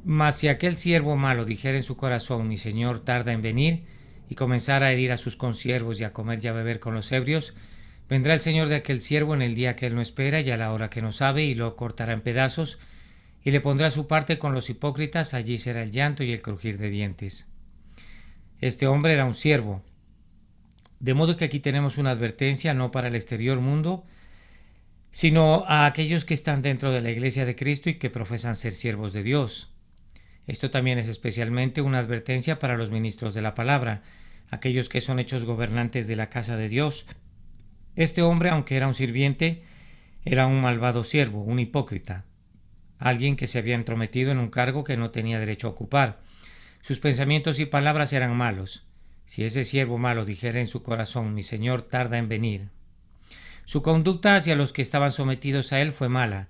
Mas si aquel siervo malo dijera en su corazón: mi señor tarda en venir, y comenzara a herir a sus consiervos y a comer y a beber con los ebrios, vendrá el señor de aquel siervo en el día que él no espera y a la hora que no sabe, y lo cortará en pedazos, y le pondrá su parte con los hipócritas. Allí será el llanto y el crujir de dientes. Este hombre era un siervo, de modo que aquí tenemos una advertencia no para el exterior mundo, sino a aquellos que están dentro de la Iglesia de Cristo y que profesan ser siervos de Dios. Esto también es especialmente una advertencia para los ministros de la palabra, aquellos que son hechos gobernantes de la casa de Dios. Este hombre, aunque era un sirviente, era un malvado siervo, un hipócrita, alguien que se había entrometido en un cargo que no tenía derecho a ocupar. Sus pensamientos y palabras eran malos. Si ese siervo malo dijera en su corazón: mi señor tarda en venir, su conducta hacia los que estaban sometidos a él fue mala,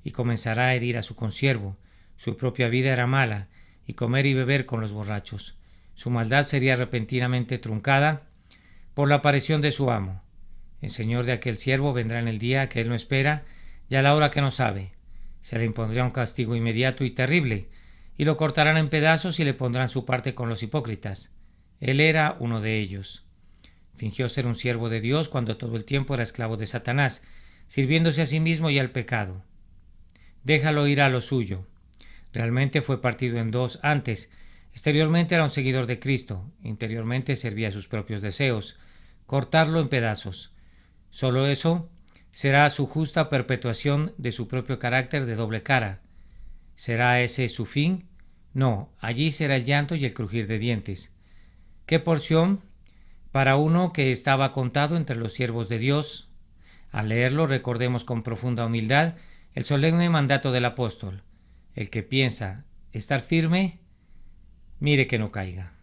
y comenzará a herir a su consiervo. Su propia vida era mala, y comer y beber con los borrachos. Su maldad sería repentinamente truncada por la aparición de su amo. El señor de aquel siervo vendrá en el día que él no espera y a la hora que no sabe. Se le impondrá un castigo inmediato y terrible, y lo cortarán en pedazos y le pondrán su parte con los hipócritas. Él era uno de ellos. Fingió ser un siervo de Dios cuando todo el tiempo era esclavo de Satanás, sirviéndose a sí mismo y al pecado. Déjalo ir a lo suyo. Realmente fue partido en dos antes. Exteriormente era un seguidor de Cristo, interiormente servía a sus propios deseos. Cortarlo en pedazos. Solo eso será su justa perpetuación de su propio carácter de doble cara. ¿Será ese su fin? No, allí será el llanto y el crujir de dientes. ¿Qué porción para uno que estaba contado entre los siervos de Dios? Al leerlo recordemos con profunda humildad el solemne mandato del apóstol. El que piensa estar firme, mire que no caiga.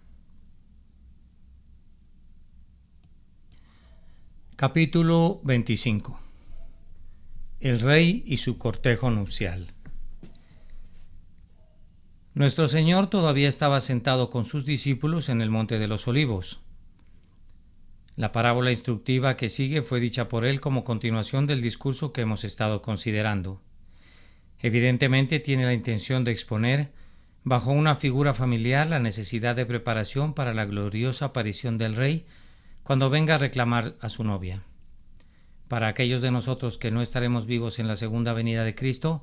Capítulo 25. El rey y su cortejo nupcial. Nuestro Señor todavía estaba sentado con sus discípulos en el Monte de los Olivos. La parábola instructiva que sigue fue dicha por él como continuación del discurso que hemos estado considerando. Evidentemente tiene la intención de exponer, bajo una figura familiar, la necesidad de preparación para la gloriosa aparición del Rey cuando venga a reclamar a su novia. Para aquellos de nosotros que no estaremos vivos en la segunda venida de Cristo,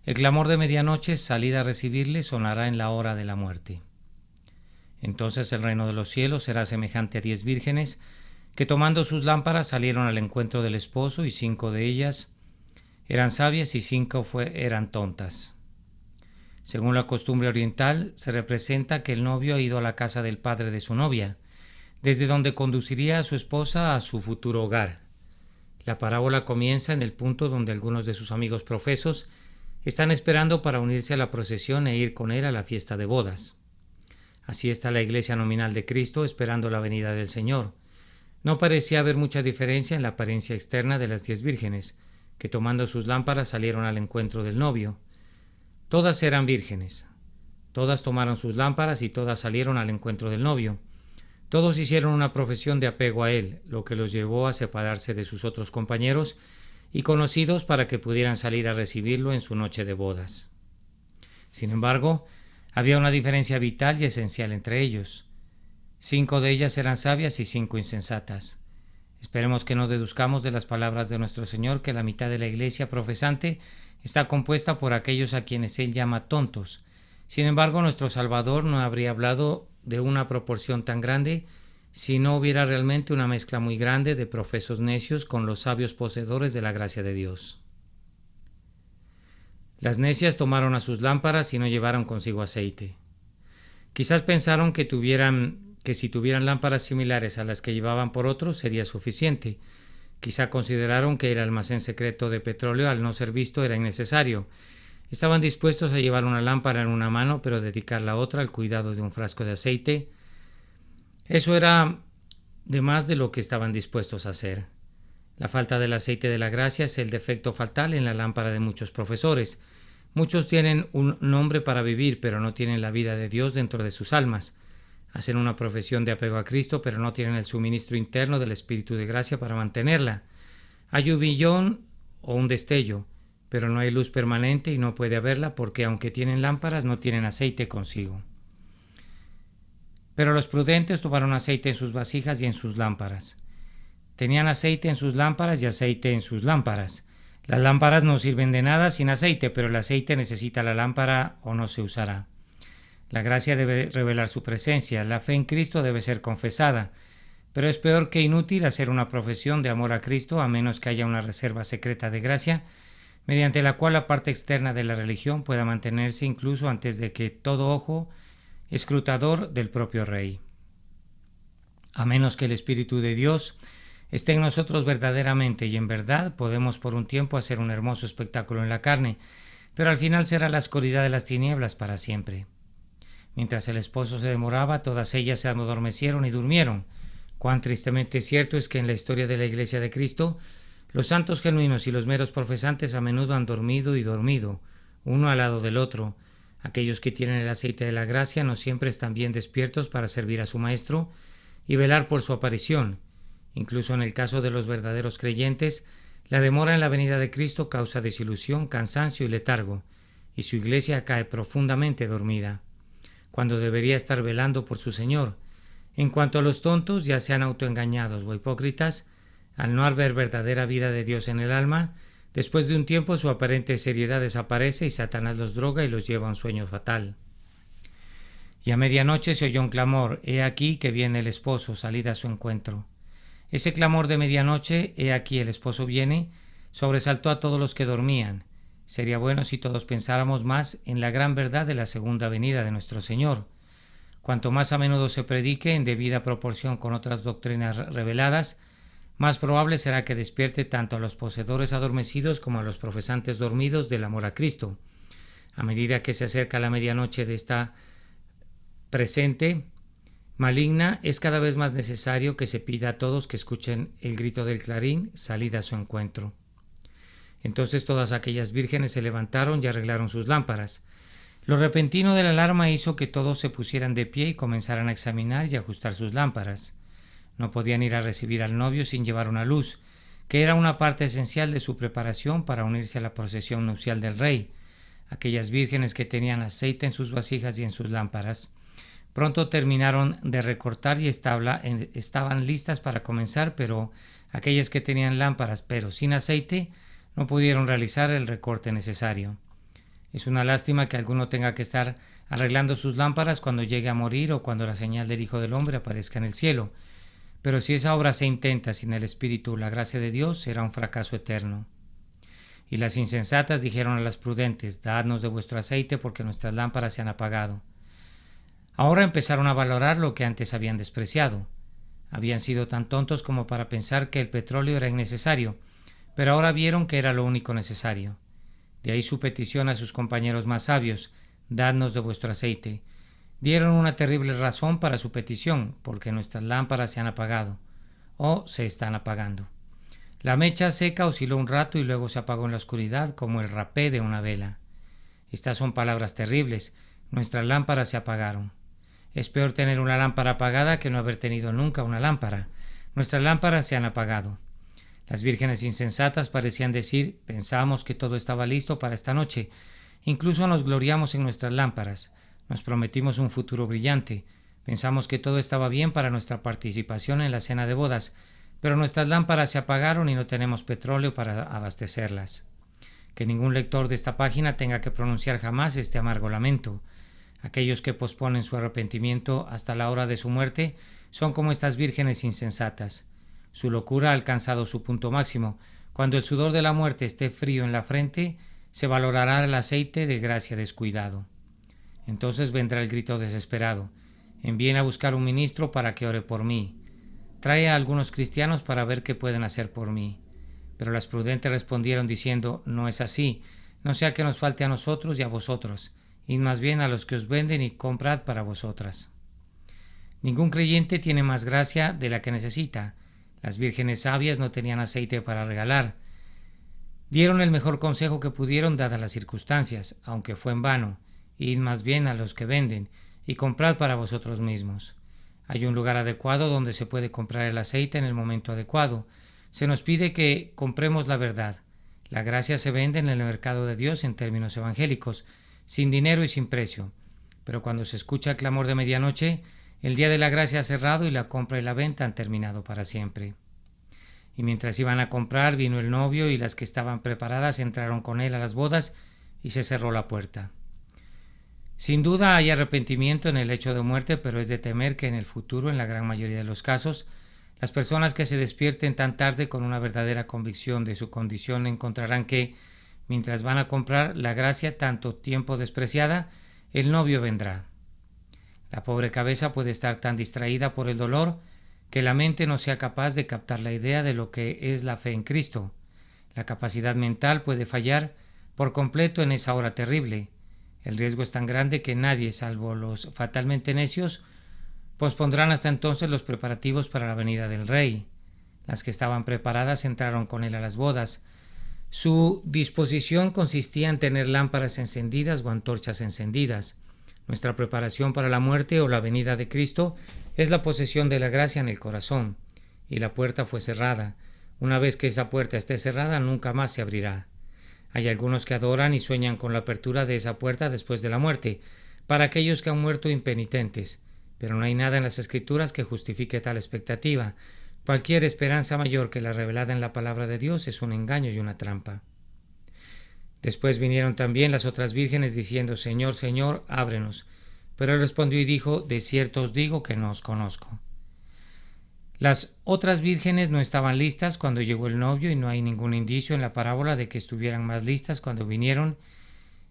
el clamor de medianoche, salida a recibirle, sonará en la hora de la muerte. Entonces el reino de los cielos será semejante a 10 vírgenes que tomando sus lámparas salieron al encuentro del esposo, y 5 de ellas eran sabias y 5 eran tontas. Según la costumbre oriental, se representa que el novio ha ido a la casa del padre de su novia, desde donde conduciría a su esposa a su futuro hogar. La parábola comienza en el punto donde algunos de sus amigos profesos están esperando para unirse a la procesión e ir con él a la fiesta de bodas. Así está la iglesia nominal de Cristo esperando la venida del Señor. No parecía haber mucha diferencia en la apariencia externa de las 10 vírgenes, que tomando sus lámparas salieron al encuentro del novio. Todas eran vírgenes. Todas tomaron sus lámparas y todas salieron al encuentro del novio. Todos hicieron una profesión de apego a él, lo que los llevó a separarse de sus otros compañeros y conocidos para que pudieran salir a recibirlo en su noche de bodas. Sin embargo, había una diferencia vital y esencial entre ellos. 5 de ellas eran sabias y 5 insensatas. Esperemos que no deduzcamos de las palabras de nuestro Señor que la mitad de la iglesia profesante está compuesta por aquellos a quienes Él llama tontos. Sin embargo, nuestro Salvador no habría hablado de una proporción tan grande si no hubiera realmente una mezcla muy grande de profesos necios con los sabios poseedores de la gracia de Dios. Las necias tomaron a sus lámparas y no llevaron consigo aceite. Quizás pensaron que si tuvieran lámparas similares a las que llevaban por otros sería suficiente. Quizá consideraron que el almacén secreto de petróleo, al no ser visto, era innecesario. Estaban dispuestos a llevar una lámpara en una mano, pero dedicar la otra al cuidado de un frasco de aceite. Eso era de más de lo que estaban dispuestos a hacer. La falta del aceite de la gracia es el defecto fatal en la lámpara de muchos profesores. Muchos tienen un nombre para vivir, pero no tienen la vida de Dios dentro de sus almas. Hacen una profesión de apego a Cristo, pero no tienen el suministro interno del Espíritu de gracia para mantenerla. Hay un billón o un destello, pero no hay luz permanente y no puede haberla porque aunque tienen lámparas no tienen aceite consigo. Pero los prudentes tomaron aceite en sus vasijas y en sus lámparas. Tenían aceite en sus lámparas y aceite en sus lámparas. Las lámparas no sirven de nada sin aceite, pero el aceite necesita la lámpara o no se usará. La gracia debe revelar su presencia, la fe en Cristo debe ser confesada, pero es peor que inútil hacer una profesión de amor a Cristo a menos que haya una reserva secreta de gracia, mediante la cual la parte externa de la religión pueda mantenerse incluso antes de que todo ojo escrutador del propio Rey. A menos que el Espíritu de Dios esté en nosotros verdaderamente y en verdad, podemos por un tiempo hacer un hermoso espectáculo en la carne, pero al final será la oscuridad de las tinieblas para siempre. Mientras el esposo se demoraba, todas ellas se adormecieron y durmieron. Cuán tristemente cierto es que en la historia de la Iglesia de Cristo, los santos genuinos y los meros profesantes a menudo han dormido y dormido, uno al lado del otro. Aquellos que tienen el aceite de la gracia no siempre están bien despiertos para servir a su Maestro y velar por su aparición, Incluso en el caso de los verdaderos creyentes, la demora en la venida de Cristo causa desilusión, cansancio y letargo, y su iglesia cae profundamente dormida, cuando debería estar velando por su Señor. En cuanto a los tontos, ya sean autoengañados o hipócritas, al no haber verdadera vida de Dios en el alma, después de un tiempo su aparente seriedad desaparece y Satanás los droga y los lleva a un sueño fatal. Y a medianoche se oyó un clamor: «He aquí que viene el esposo, salid a su encuentro». Ese clamor de medianoche, «He aquí el esposo viene», sobresaltó a todos los que dormían. Sería bueno si todos pensáramos más en la gran verdad de la segunda venida de nuestro Señor. Cuanto más a menudo se predique en debida proporción con otras doctrinas reveladas, más probable será que despierte tanto a los poseedores adormecidos como a los profesantes dormidos del amor a Cristo. A medida que se acerca la medianoche de esta presente maligna, es cada vez más necesario que se pida a todos que escuchen el grito del clarín: «Salid a su encuentro». Entonces todas aquellas vírgenes se levantaron y arreglaron sus lámparas. Lo repentino de la alarma hizo que todos se pusieran de pie y comenzaran a examinar y ajustar sus lámparas. No podían ir a recibir al novio sin llevar una luz, que era una parte esencial de su preparación para unirse a la procesión nupcial del rey. Aquellas vírgenes que tenían aceite en sus vasijas y en sus lámparas pronto terminaron de recortar y estaban listas para comenzar, pero aquellas que tenían lámparas pero sin aceite no pudieron realizar el recorte necesario. Es una lástima que alguno tenga que estar arreglando sus lámparas cuando llegue a morir o cuando la señal del Hijo del Hombre aparezca en el cielo, pero si esa obra se intenta sin el Espíritu o la gracia de Dios, será un fracaso eterno. Y las insensatas dijeron a las prudentes: «Dadnos de vuestro aceite, porque nuestras lámparas se han apagado». Ahora empezaron a valorar lo que antes habían despreciado. Habían sido tan tontos como para pensar que el petróleo era innecesario, pero ahora vieron que era lo único necesario. De ahí su petición a sus compañeros más sabios: «Dadnos de vuestro aceite». Dieron una terrible razón para su petición: «Porque nuestras lámparas se han apagado», o se están apagando. La mecha seca osciló un rato y luego se apagó en la oscuridad como el rapé de una vela. Estas son palabras terribles: nuestras lámparas se apagaron. Es peor tener una lámpara apagada que no haber tenido nunca una lámpara. Nuestras lámparas se han apagado. Las vírgenes insensatas parecían decir: «Pensábamos que todo estaba listo para esta noche. Incluso nos gloriamos en nuestras lámparas. Nos prometimos un futuro brillante. Pensamos que todo estaba bien para nuestra participación en la cena de bodas, pero nuestras lámparas se apagaron y no tenemos petróleo para abastecerlas». Que ningún lector de esta página tenga que pronunciar jamás este amargo lamento. Aquellos que posponen su arrepentimiento hasta la hora de su muerte son como estas vírgenes insensatas. Su locura ha alcanzado su punto máximo. Cuando el sudor de la muerte esté frío en la frente, se valorará el aceite de gracia descuidado. Entonces vendrá el grito desesperado: «Envíen a buscar un ministro para que ore por mí. Trae a algunos cristianos para ver qué pueden hacer por mí». Pero las prudentes respondieron diciendo: «No es así, no sea que nos falte a nosotros y a vosotros. Id más bien a los que os venden y comprad para vosotras». Ningún creyente tiene más gracia de la que necesita. Las vírgenes sabias no tenían aceite para regalar. Dieron el mejor consejo que pudieron dadas las circunstancias, aunque fue en vano: «Id más bien a los que venden y comprad para vosotros mismos». Hay un lugar adecuado donde se puede comprar el aceite en el momento adecuado. Se nos pide que compremos la verdad. La gracia se vende en el mercado de Dios en términos evangélicos, sin dinero y sin precio. Pero cuando se escucha el clamor de medianoche, el día de la gracia ha cerrado y la compra y la venta han terminado para siempre. Y mientras iban a comprar, vino el novio y las que estaban preparadas entraron con él a las bodas y se cerró la puerta. Sin duda hay arrepentimiento en el hecho de muerte, pero es de temer que en el futuro, en la gran mayoría de los casos, las personas que se despierten tan tarde con una verdadera convicción de su condición encontrarán que, mientras van a comprar la gracia tanto tiempo despreciada, el novio vendrá. La pobre cabeza puede estar tan distraída por el dolor que la mente no sea capaz de captar la idea de lo que es la fe en Cristo. La capacidad mental puede fallar por completo en esa hora terrible. El riesgo es tan grande que nadie, salvo los fatalmente necios, pospondrán hasta entonces los preparativos para la venida del Rey. Las que estaban preparadas entraron con él a las bodas. Su disposición consistía en tener lámparas encendidas o antorchas encendidas. Nuestra preparación para la muerte o la venida de Cristo es la posesión de la gracia en el corazón. y la puerta fue cerrada. Una vez que esa puerta esté cerrada, nunca más se abrirá. Hay algunos que adoran y sueñan con la apertura de esa puerta después de la muerte, para aquellos que han muerto impenitentes, pero no hay nada en las Escrituras que justifique tal expectativa. Cualquier esperanza mayor que la revelada en la palabra de Dios es un engaño y una trampa. Después vinieron también las otras vírgenes diciendo: Señor, Señor, ábrenos. Pero él respondió y dijo: De cierto os digo que no os conozco. Las otras vírgenes no estaban listas cuando llegó el novio, y no hay ningún indicio en la parábola de que estuvieran más listas cuando vinieron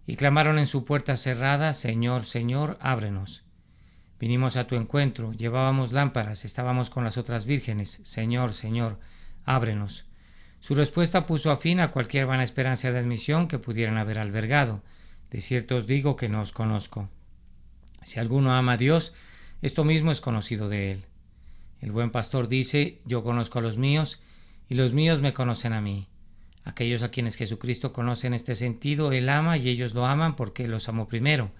y clamaron en su puerta cerrada: Señor, Señor, ábrenos. Vinimos a tu encuentro, llevábamos lámparas, estábamos con las otras vírgenes. Señor, Señor, ábrenos. Su respuesta puso a fin a cualquier vana esperanza de admisión que pudieran haber albergado. De cierto os digo que no os conozco. Si alguno ama a Dios, esto mismo es conocido de él. El buen pastor dice: Yo conozco a los míos, y los míos me conocen a mí. Aquellos a quienes Jesucristo conoce en este sentido, Él ama y ellos lo aman porque Él los amó primero.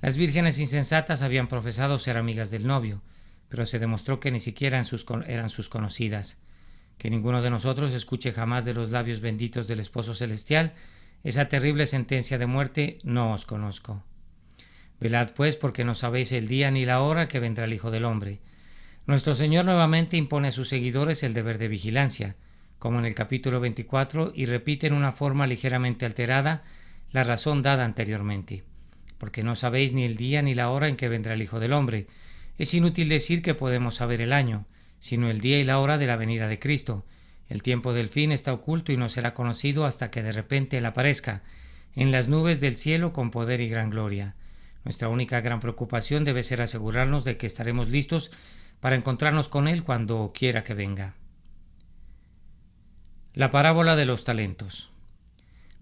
Las vírgenes insensatas habían profesado ser amigas del novio, pero se demostró que ni siquiera eran sus conocidas. Que ninguno de nosotros escuche jamás de los labios benditos del Esposo Celestial esa terrible sentencia de muerte: no os conozco. Velad pues, porque no sabéis el día ni la hora que vendrá el Hijo del Hombre. Nuestro Señor nuevamente impone a sus seguidores el deber de vigilancia, como en el capítulo 24, y repite en una forma ligeramente alterada la razón dada anteriormente. Porque no sabéis ni el día ni la hora en que vendrá el Hijo del Hombre. Es inútil decir que podemos saber el año, sino el día y la hora de la venida de Cristo. El tiempo del fin está oculto y no será conocido hasta que de repente Él aparezca en las nubes del cielo con poder y gran gloria. Nuestra única gran preocupación debe ser asegurarnos de que estaremos listos para encontrarnos con Él cuando quiera que venga. La parábola de los talentos.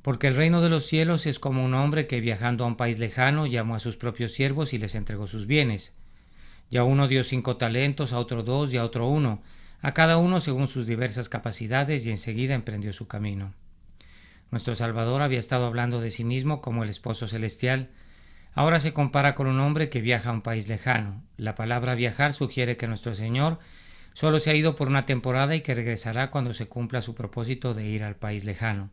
Porque el reino de los cielos es como un hombre que, viajando a un país lejano, llamó a sus propios siervos y les entregó sus bienes. Y a uno dio 5 talentos, a otro 2 y a otro 1, a cada uno según sus diversas capacidades, y enseguida emprendió su camino. Nuestro Salvador había estado hablando de sí mismo como el Esposo Celestial. Ahora se compara con un hombre que viaja a un país lejano. La palabra viajar sugiere que nuestro Señor solo se ha ido por una temporada y que regresará cuando se cumpla su propósito de ir al país lejano.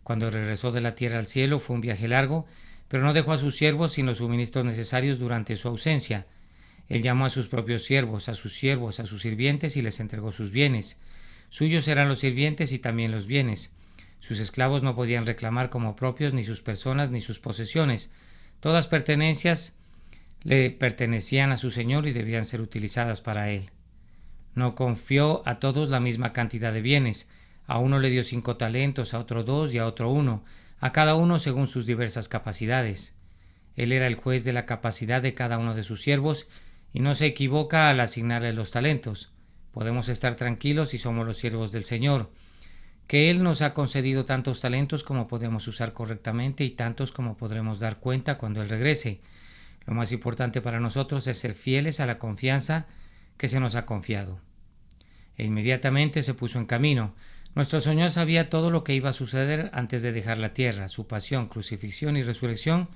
Cuando regresó de la tierra al cielo fue un viaje largo, pero no dejó a sus siervos sin los suministros necesarios durante su ausencia. Él llamó a sus propios siervos, a sus sirvientes, y les entregó sus bienes. Suyos eran los sirvientes y también los bienes. Sus esclavos no podían reclamar como propios ni sus personas ni sus posesiones. Todas pertenencias le pertenecían a su señor y debían ser utilizadas para él. No confió a todos la misma cantidad de bienes. A uno le dio 5 talentos, a otro 2 y a otro 1, a cada uno según sus diversas capacidades. Él era el juez de la capacidad de cada uno de sus siervos y no se equivoca al asignarle los talentos. Podemos estar tranquilos si somos los siervos del Señor, que Él nos ha concedido tantos talentos como podemos usar correctamente y tantos como podremos dar cuenta cuando Él regrese. Lo más importante para nosotros es ser fieles a la confianza que se nos ha confiado. E inmediatamente se puso en camino. Nuestro Señor sabía todo lo que iba a suceder antes de dejar la tierra, su pasión, crucifixión y resurrección,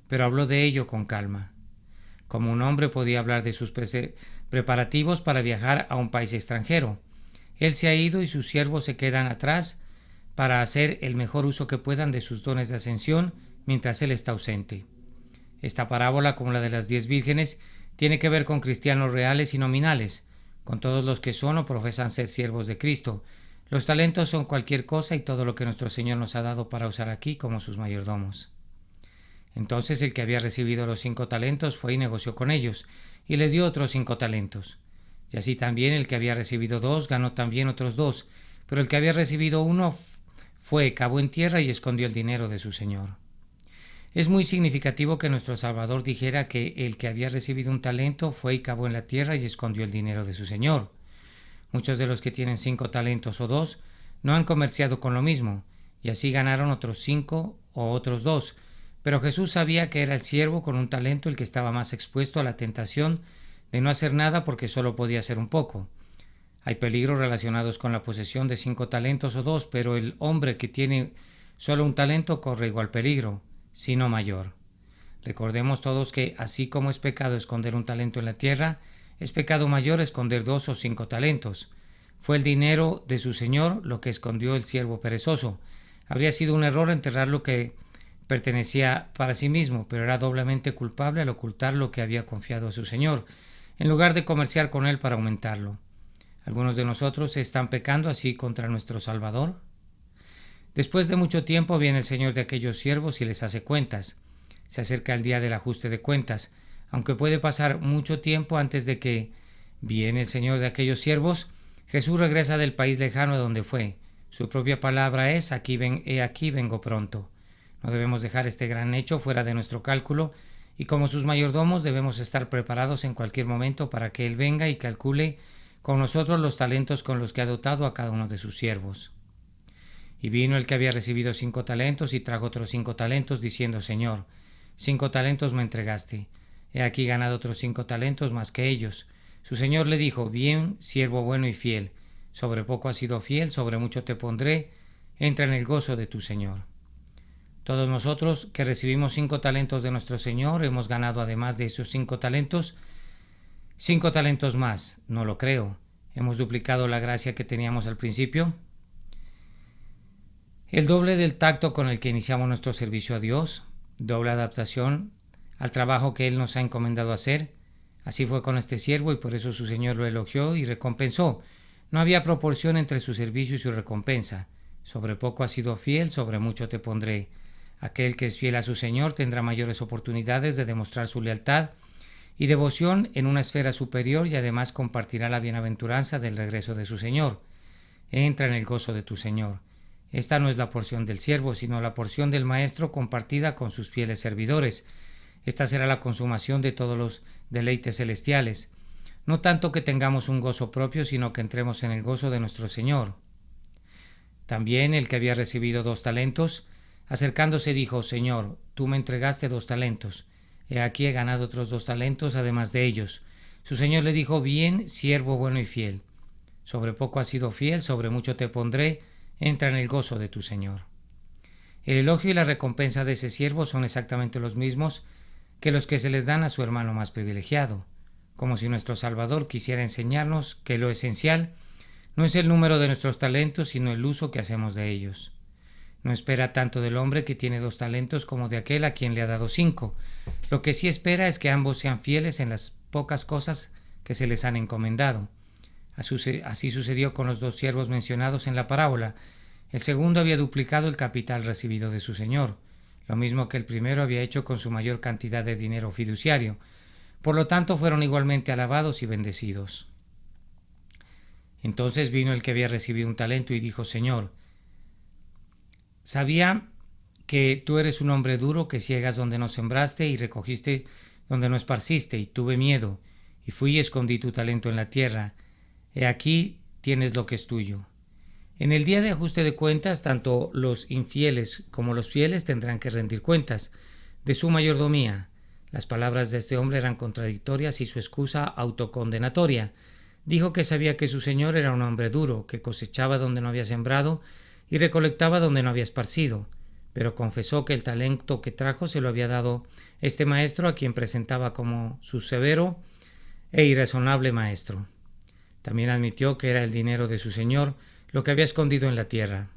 pero habló de ello con calma. Como un hombre podía hablar de sus preparativos para viajar a un país extranjero. Él se ha ido y sus siervos se quedan atrás para hacer el mejor uso que puedan de sus dones de ascensión mientras Él está ausente. Esta parábola, como la de las 10 vírgenes, tiene que ver con cristianos reales y nominales, con todos los que son o profesan ser siervos de Cristo. Los talentos son cualquier cosa y todo lo que nuestro Señor nos ha dado para usar aquí como sus mayordomos. Entonces el que había recibido los 5 talentos fue y negoció con ellos, y le dio otros 5 talentos. Y así también el que había recibido 2 ganó también otros 2, pero el que había recibido 1 fue, cavó en tierra y escondió el dinero de su señor. Es muy significativo que nuestro Salvador dijera que el que había recibido un talento fue y cavó en la tierra y escondió el dinero de su señor. Muchos de los que tienen 5 talentos o 2 no han comerciado con lo mismo, y así ganaron otros 5 o otros 2, pero Jesús sabía que era el siervo con un talento el que estaba más expuesto a la tentación de no hacer nada porque solo podía hacer un poco. Hay peligros relacionados con la posesión de 5 talentos o 2, pero el hombre que tiene solo un talento corre igual peligro, si no mayor. Recordemos todos que así como es pecado esconder un talento en la tierra, es pecado mayor esconder 2 o 5 talentos. Fue el dinero de su señor lo que escondió el siervo perezoso. Habría sido un error enterrar lo que pertenecía para sí mismo, pero era doblemente culpable al ocultar lo que había confiado a su señor, en lugar de comerciar con él para aumentarlo. Algunos de nosotros están pecando así contra nuestro Salvador. Después de mucho tiempo viene el señor de aquellos siervos y les hace cuentas. Se acerca el día del ajuste de cuentas, aunque puede pasar mucho tiempo antes de que viene el señor de aquellos siervos. Jesús regresa del país lejano de donde fue. Su propia palabra es: aquí vengo pronto. No debemos dejar este gran hecho fuera de nuestro cálculo, y como sus mayordomos debemos estar preparados en cualquier momento para que Él venga y calcule con nosotros los talentos con los que ha dotado a cada uno de sus siervos. Y vino el que había recibido 5 talentos y trajo otros 5 talentos, diciendo: Señor, 5 talentos me entregaste. He aquí ganado otros 5 talentos más que ellos. Su señor le dijo: Bien, siervo bueno y fiel. Sobre poco has sido fiel, sobre mucho te pondré. Entra en el gozo de tu señor. Todos nosotros que recibimos 5 talentos de nuestro Señor hemos ganado, además de esos 5 talentos, 5 talentos más. No lo creo. ¿Hemos duplicado la gracia que teníamos al principio? El doble del tacto con el que iniciamos nuestro servicio a Dios, doble adaptación al trabajo que Él nos ha encomendado hacer. Así fue con este siervo, y por eso su Señor lo elogió y recompensó. No había proporción entre su servicio y su recompensa. Sobre poco has sido fiel, sobre mucho te pondré. Aquel que es fiel a su Señor tendrá mayores oportunidades de demostrar su lealtad y devoción en una esfera superior, y además compartirá la bienaventuranza del regreso de su Señor. Entra en el gozo de tu Señor. Esta no es la porción del siervo, sino la porción del Maestro compartida con sus fieles servidores. Esta será la consumación de todos los deleites celestiales. No tanto que tengamos un gozo propio, sino que entremos en el gozo de nuestro Señor. También el que había recibido 2 talentos, acercándose dijo: Señor, tú me entregaste 2 talentos. He aquí he ganado otros 2 talentos además de ellos. Su Señor le dijo: Bien, siervo bueno y fiel. Sobre poco has sido fiel, sobre mucho te pondré. Entra en el gozo de tu Señor. El elogio y la recompensa de ese siervo son exactamente los mismos que los que se les dan a su hermano más privilegiado, como si nuestro Salvador quisiera enseñarnos que lo esencial no es el número de nuestros talentos, sino el uso que hacemos de ellos. No espera tanto del hombre que tiene 2 talentos como de aquel a quien le ha dado 5. Lo que sí espera es que ambos sean fieles en las pocas cosas que se les han encomendado. Así sucedió con los 2 siervos mencionados en la parábola. El segundo había duplicado el capital recibido de su señor, lo mismo que el primero había hecho con su mayor cantidad de dinero fiduciario. Por lo tanto, fueron igualmente alabados y bendecidos. Entonces vino el que había recibido un talento y dijo: Señor, sabía que tú eres un hombre duro, que ciegas donde no sembraste y recogiste donde no esparciste, y tuve miedo, y fui y escondí tu talento en la tierra. He aquí tienes lo que es tuyo. En el día de ajuste de cuentas, tanto los infieles como los fieles tendrán que rendir cuentas de su mayordomía. Las palabras de este hombre eran contradictorias y su excusa autocondenatoria. Dijo que sabía que su señor era un hombre duro, que cosechaba donde no había sembrado y recolectaba donde no había esparcido, pero confesó que el talento que trajo se lo había dado este maestro, a quien presentaba como su severo e irrazonable maestro. También admitió que era el dinero de su señor lo que había escondido en la tierra.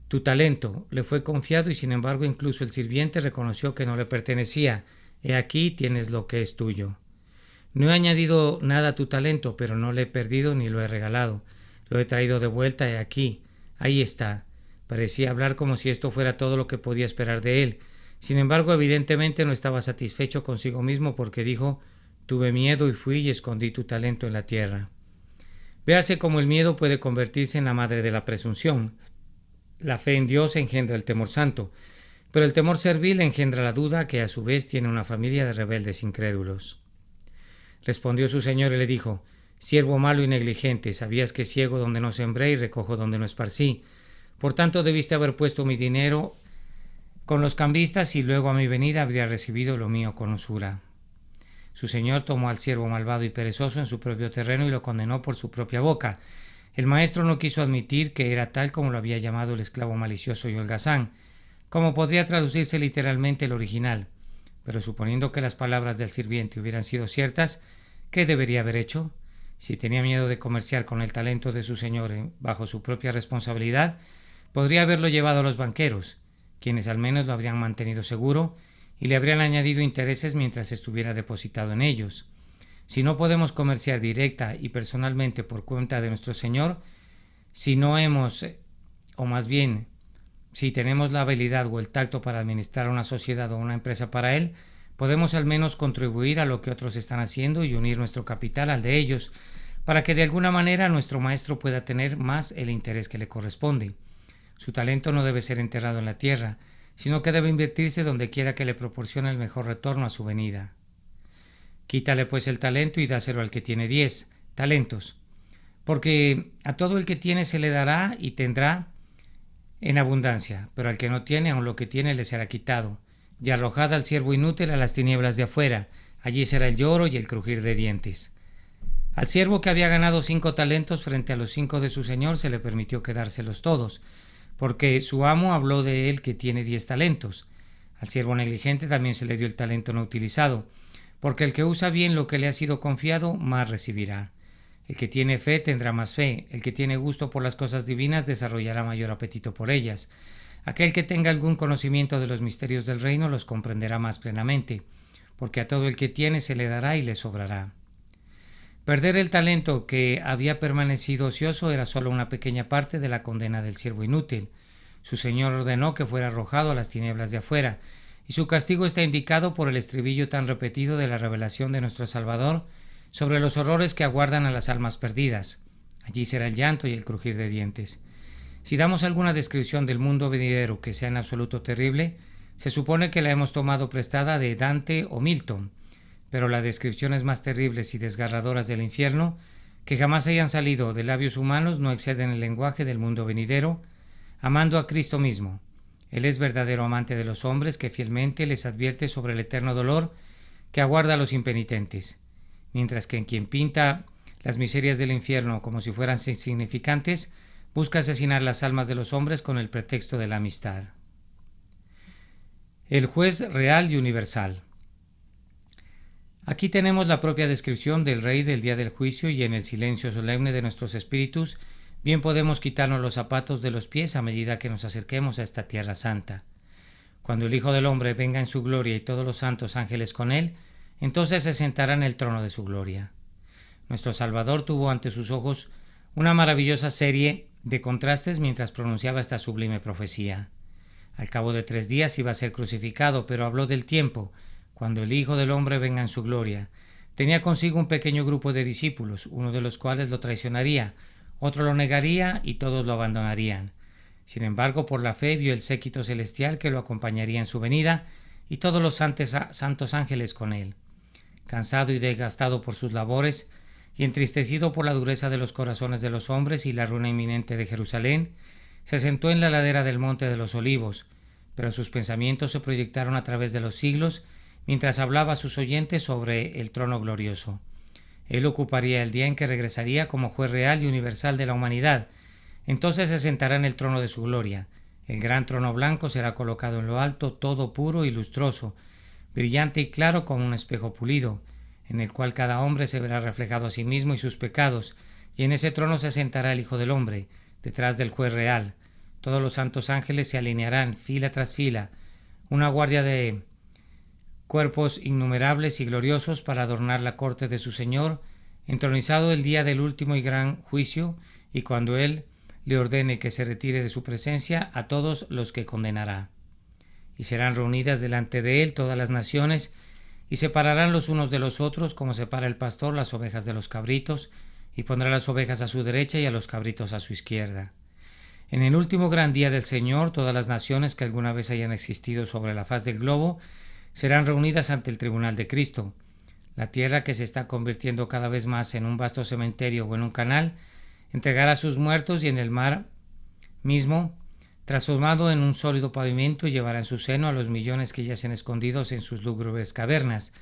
Tu talento le fue confiado, y sin embargo incluso el sirviente reconoció que no le pertenecía. He aquí tienes lo que es tuyo. No he añadido nada a tu talento, pero no lo he perdido ni lo he regalado. Lo he traído de vuelta, he aquí. Ahí está. Parecía hablar como si esto fuera todo lo que podía esperar de él. Sin embargo, evidentemente no estaba satisfecho consigo mismo, porque dijo: tuve miedo y fui y escondí tu talento en la tierra. Véase cómo el miedo puede convertirse en la madre de la presunción. La fe en Dios engendra el temor santo, pero el temor servil engendra la duda, que a su vez tiene una familia de rebeldes incrédulos. Respondió su señor y le dijo: siervo malo y negligente, sabías que ciego donde no sembré y recojo donde no esparcí. Por tanto debiste haber puesto mi dinero con los cambistas, y luego a mi venida habría recibido lo mío con usura. Su señor tomó al siervo malvado y perezoso en su propio terreno y lo condenó por su propia boca. El maestro no quiso admitir que era tal como lo había llamado el esclavo malicioso y holgazán, como podría traducirse literalmente el original. Pero suponiendo que las palabras del sirviente hubieran sido ciertas, ¿qué debería haber hecho? Si tenía miedo de comerciar con el talento de su señor bajo su propia responsabilidad, podría haberlo llevado a los banqueros, quienes al menos lo habrían mantenido seguro y le habrían añadido intereses mientras estuviera depositado en ellos. Si no podemos comerciar directa y personalmente por cuenta de nuestro Señor, si no hemos, o más bien, si tenemos la habilidad o el tacto para administrar una sociedad o una empresa para Él, podemos al menos contribuir a lo que otros están haciendo y unir nuestro capital al de ellos, para que de alguna manera nuestro maestro pueda tener más el interés que le corresponde. Su talento no debe ser enterrado en la tierra, sino que debe invertirse donde quiera que le proporcione el mejor retorno a su venida. Quítale pues el talento y dáselo al que tiene 10 talentos, porque a todo el que tiene se le dará y tendrá en abundancia, pero al que no tiene, aun lo que tiene le será quitado. Y arrojad al siervo inútil a las tinieblas de afuera, allí será el lloro y el crujir de dientes. Al siervo que había ganado 5 talentos frente a los 5 de su señor se le permitió quedárselos todos, porque su amo habló de él que tiene 10 talentos. Al siervo negligente también se le dio el talento no utilizado, porque el que usa bien lo que le ha sido confiado, más recibirá. El que tiene fe tendrá más fe, el que tiene gusto por las cosas divinas desarrollará mayor apetito por ellas. Aquel que tenga algún conocimiento de los misterios del reino los comprenderá más plenamente, porque a todo el que tiene se le dará y le sobrará. Perder el talento que había permanecido ocioso era solo una pequeña parte de la condena del siervo inútil. Su señor ordenó que fuera arrojado a las tinieblas de afuera, y su castigo está indicado por el estribillo tan repetido de la revelación de nuestro Salvador sobre los horrores que aguardan a las almas perdidas. Allí será el llanto y el crujir de dientes. Si damos alguna descripción del mundo venidero que sea en absoluto terrible, se supone que la hemos tomado prestada de Dante o Milton, pero las descripciones más terribles y desgarradoras del infierno, que jamás hayan salido de labios humanos, no exceden el lenguaje del mundo venidero, amando a Cristo mismo. Él es verdadero amante de los hombres que fielmente les advierte sobre el eterno dolor que aguarda a los impenitentes, mientras que en quien pinta las miserias del infierno como si fueran insignificantes, busca asesinar las almas de los hombres con el pretexto de la amistad. El juez real y universal. Aquí tenemos la propia descripción del Rey del día del juicio, y en el silencio solemne de nuestros espíritus bien podemos quitarnos los zapatos de los pies a medida que nos acerquemos a esta tierra santa. Cuando el Hijo del Hombre venga en su gloria y todos los santos ángeles con él, entonces se sentará en el trono de su gloria. Nuestro Salvador tuvo ante sus ojos una maravillosa serie de contrastes mientras pronunciaba esta sublime profecía. Al cabo de 3 días iba a ser crucificado, pero habló del tiempo cuando el Hijo del Hombre venga en su gloria. Tenía consigo un pequeño grupo de discípulos, uno de los cuales lo traicionaría, otro lo negaría y todos lo abandonarían. Sin embargo, por la fe vio el séquito celestial que lo acompañaría en su venida y todos los santos ángeles con él. Cansado y desgastado por sus labores y entristecido por la dureza de los corazones de los hombres y la ruina inminente de Jerusalén, se sentó en la ladera del monte de los Olivos, pero sus pensamientos se proyectaron a través de los siglos mientras hablaba a sus oyentes sobre el trono glorioso. Él ocuparía el día en que regresaría como juez real y universal de la humanidad. Entonces se sentará en el trono de su gloria. El gran trono blanco será colocado en lo alto, todo puro y lustroso, brillante y claro como un espejo pulido, en el cual cada hombre se verá reflejado a sí mismo y sus pecados, y en ese trono se sentará el Hijo del Hombre, detrás del juez real. Todos los santos ángeles se alinearán fila tras fila, una guardia de cuerpos innumerables y gloriosos para adornar la corte de su Señor, entronizado el día del último y gran juicio, y cuando Él le ordene que se retire de su presencia a todos los que condenará. Y serán reunidas delante de Él todas las naciones, y separarán los unos de los otros como separa el pastor las ovejas de los cabritos, y pondrá las ovejas a su derecha y a los cabritos a su izquierda. En el último gran día del Señor, todas las naciones que alguna vez hayan existido sobre la faz del globo serán reunidas ante el tribunal de Cristo. La tierra, que se está convirtiendo cada vez más en un vasto cementerio o en un canal, entregará a sus muertos, y en el mar mismo, transformado en un sólido pavimento, llevará en su seno a los millones que yacen escondidos en sus lúgubres cavernas.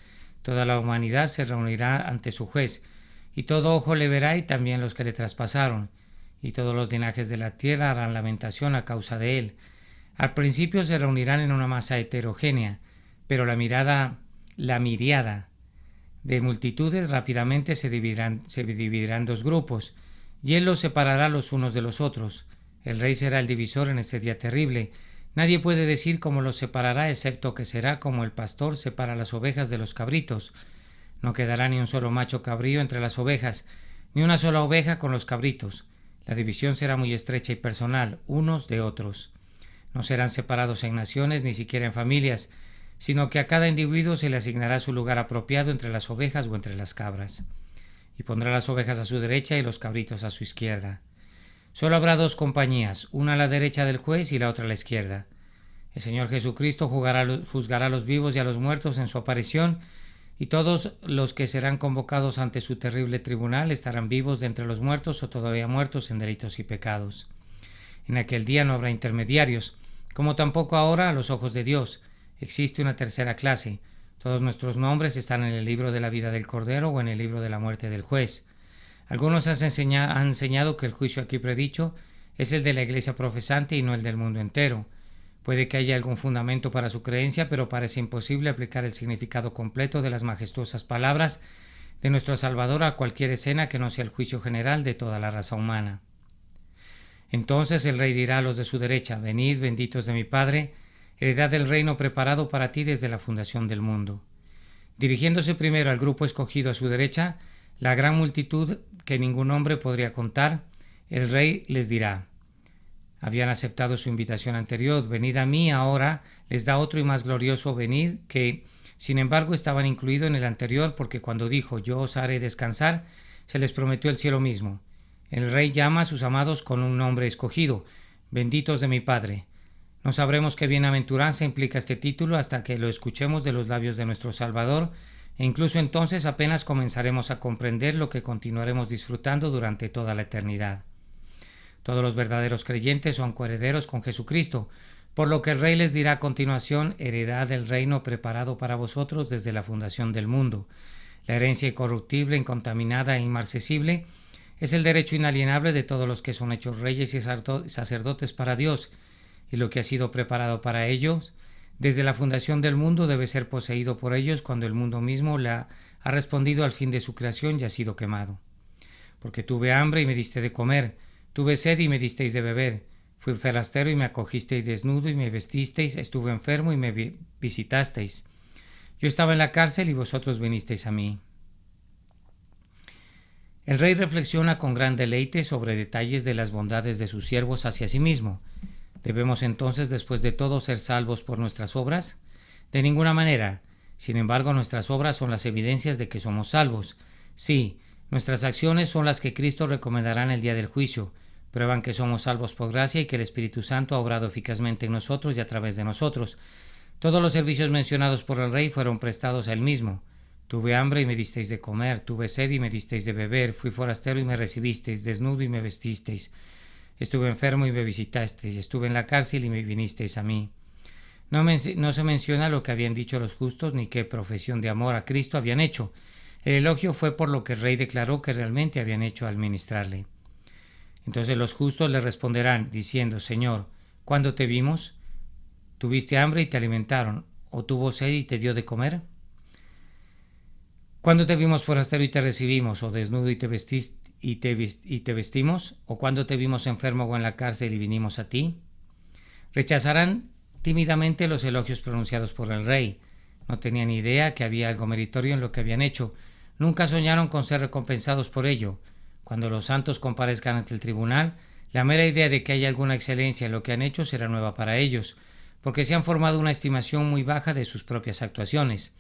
Toda la humanidad se reunirá ante su juez, y todo ojo le verá, y también los que le traspasaron, y todos los linajes de la tierra harán lamentación a causa de él. Al principio se reunirán en una masa heterogénea, pero la miriada de multitudes rápidamente se dividirán en dos grupos, y él los separará los unos de los otros. El rey será el divisor en ese día terrible. Nadie puede decir cómo los separará, excepto que será como el pastor separa las ovejas de los cabritos. No quedará ni un solo macho cabrío entre las ovejas, ni una sola oveja con los cabritos. La división será muy estrecha y personal, unos de otros. No serán separados en naciones, ni siquiera en familias, sino que a cada individuo se le asignará su lugar apropiado entre las ovejas o entre las cabras. Y pondrá las ovejas a su derecha y los cabritos a su izquierda. Solo habrá dos compañías, una a la derecha del juez y la otra a la izquierda. El Señor Jesucristo juzgará a los vivos y a los muertos en su aparición, y todos los que serán convocados ante su terrible tribunal estarán vivos de entre los muertos o todavía muertos en delitos y pecados. En aquel día no habrá intermediarios, como tampoco ahora a los ojos de Dios. Existe una tercera clase. Todos nuestros nombres están en el libro de la vida del Cordero o en el libro de la muerte del juez. Algunos han enseñado que el juicio aquí predicho es el de la iglesia profesante y no el del mundo entero. Puede que haya algún fundamento para su creencia, pero parece imposible aplicar el significado completo de las majestuosas palabras de nuestro Salvador a cualquier escena que no sea el juicio general de toda la raza humana. Entonces el rey dirá a los de su derecha: venid, benditos de mi Padre, heredad del reino preparado para ti desde la fundación del mundo. Dirigiéndose primero al grupo escogido a su derecha, la gran multitud que ningún hombre podría contar, el rey les dirá: habían aceptado su invitación anterior, venid a mí, ahora les da otro y más glorioso venid, que sin embargo estaban incluidos en el anterior, porque cuando dijo yo os haré descansar, se les prometió el cielo mismo. El rey llama a sus amados con un nombre escogido: benditos de mi Padre. No sabremos qué bienaventuranza implica este título hasta que lo escuchemos de los labios de nuestro Salvador, e incluso entonces apenas comenzaremos a comprender lo que continuaremos disfrutando durante toda la eternidad. Todos los verdaderos creyentes son coherederos con Jesucristo, por lo que el rey les dirá a continuación: heredad del reino preparado para vosotros desde la fundación del mundo. La herencia incorruptible, incontaminada e inmarcesible es el derecho inalienable de todos los que son hechos reyes y sacerdotes para Dios, y lo que ha sido preparado para ellos desde la fundación del mundo debe ser poseído por ellos cuando el mundo mismo ha respondido al fin de su creación y ha sido quemado. Porque tuve hambre y me diste de comer, tuve sed y me disteis de beber, fui forastero y me acogisteis, desnudo y me vestisteis, estuve enfermo y me visitasteis. Yo estaba en la cárcel y vosotros vinisteis a mí. El rey reflexiona con gran deleite sobre detalles de las bondades de sus siervos hacia sí mismo. ¿Debemos entonces, después de todo, ser salvos por nuestras obras? De ninguna manera. Sin embargo, nuestras obras son las evidencias de que somos salvos. Sí, nuestras acciones son las que Cristo recomendará en el día del juicio. Prueban que somos salvos por gracia y que el Espíritu Santo ha obrado eficazmente en nosotros y a través de nosotros. Todos los servicios mencionados por el Rey fueron prestados a él mismo. Tuve hambre y me disteis de comer, tuve sed y me disteis de beber, fui forastero y me recibisteis, desnudo y me vestisteis. Estuve enfermo y me visitasteis, estuve en la cárcel y me vinisteis a mí. No se menciona lo que habían dicho los justos ni qué profesión de amor a Cristo habían hecho. El elogio fue por lo que el rey declaró que realmente habían hecho al ministrarle. Entonces los justos le responderán diciendo: Señor, ¿cuándo te vimos? ¿Tuviste hambre y te alimentaron? ¿O tuvo sed y te dio de comer? ¿Cuándo te vimos forastero y te recibimos? ¿O desnudo y te vestimos? ¿O cuándo te vimos enfermo o en la cárcel y vinimos a ti? Rechazarán tímidamente los elogios pronunciados por el rey. No tenían idea que había algo meritorio en lo que habían hecho. Nunca soñaron con ser recompensados por ello. Cuando los santos comparezcan ante el tribunal, la mera idea de que haya alguna excelencia en lo que han hecho será nueva para ellos, porque se han formado una estimación muy baja de sus propias actuaciones.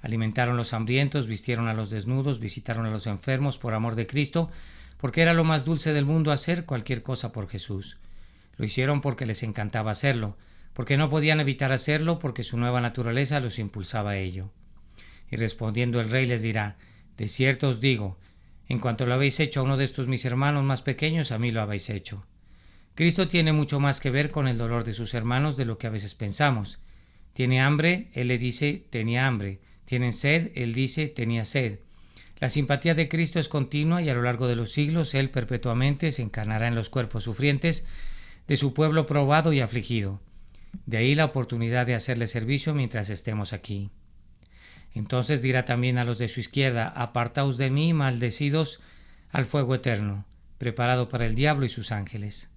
Alimentaron a los hambrientos, vistieron a los desnudos, visitaron a los enfermos por amor de Cristo, porque era lo más dulce del mundo hacer cualquier cosa por Jesús. Lo hicieron porque les encantaba hacerlo, porque no podían evitar hacerlo, porque su nueva naturaleza los impulsaba a ello. Y respondiendo el rey les dirá: de cierto os digo, en cuanto lo habéis hecho a uno de estos mis hermanos más pequeños, a mí lo habéis hecho. Cristo tiene mucho más que ver con el dolor de sus hermanos de lo que a veces pensamos. Tiene hambre, él le dice: tenía hambre. Tienen sed, él dice: tenía sed. La simpatía de Cristo es continua y a lo largo de los siglos él perpetuamente se encarnará en los cuerpos sufrientes de su pueblo probado y afligido. De ahí la oportunidad de hacerle servicio mientras estemos aquí. Entonces dirá también a los de su izquierda: apartaos de mí, maldecidos, al fuego eterno, preparado para el diablo y sus ángeles.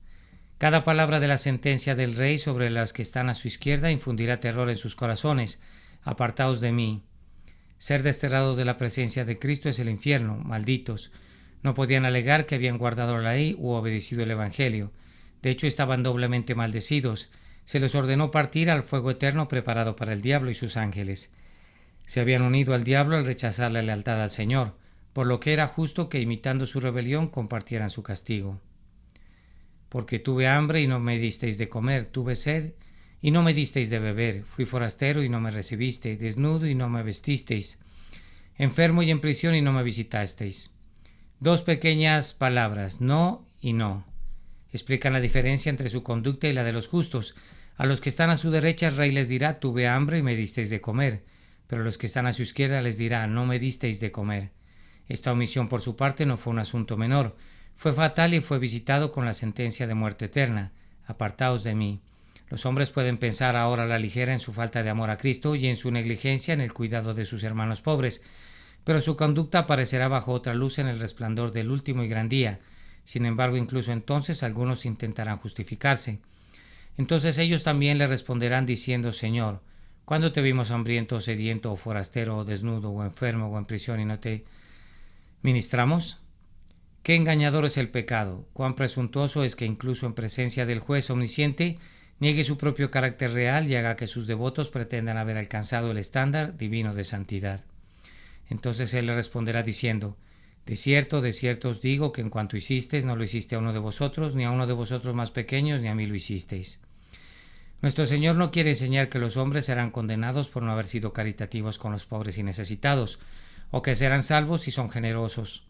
Cada palabra de la sentencia del rey sobre las que están a su izquierda infundirá terror en sus corazones. Apartaos de mí. Ser desterrados de la presencia de Cristo es el infierno, malditos. No podían alegar que habían guardado la ley u obedecido el Evangelio. De hecho, estaban doblemente maldecidos. Se les ordenó partir al fuego eterno preparado para el diablo y sus ángeles. Se habían unido al diablo al rechazar la lealtad al Señor, por lo que era justo que, imitando su rebelión, compartieran su castigo. Porque tuve hambre y no me disteis de comer, tuve sed y no me disteis de beber, fui forastero y no me recibisteis, desnudo y no me vestisteis, enfermo y en prisión y no me visitasteis. Dos pequeñas palabras, no y no, explican la diferencia entre su conducta y la de los justos. A los que están a su derecha el rey les dirá: tuve hambre y me disteis de comer, pero a los que están a su izquierda les dirá: no me disteis de comer. Esta omisión por su parte no fue un asunto menor, fue fatal y fue visitado con la sentencia de muerte eterna. Apartaos de mí. Los hombres pueden pensar ahora a la ligera en su falta de amor a Cristo y en su negligencia en el cuidado de sus hermanos pobres, pero su conducta aparecerá bajo otra luz en el resplandor del último y gran día. Sin embargo, incluso entonces algunos intentarán justificarse. Entonces ellos también le responderán diciendo: Señor, ¿cuándo te vimos hambriento, sediento, o forastero, o desnudo, o enfermo, o en prisión y no te ministramos? Qué engañador es el pecado, cuán presuntuoso es que incluso en presencia del juez omnisciente niegue su propio carácter real y haga que sus devotos pretendan haber alcanzado el estándar divino de santidad. Entonces él le responderá diciendo: de cierto os digo que en cuanto hicisteis no lo hiciste a uno de vosotros, ni a uno de vosotros más pequeños, ni a mí lo hicisteis. Nuestro Señor no quiere enseñar que los hombres serán condenados por no haber sido caritativos con los pobres y necesitados, o que serán salvos si son generosos.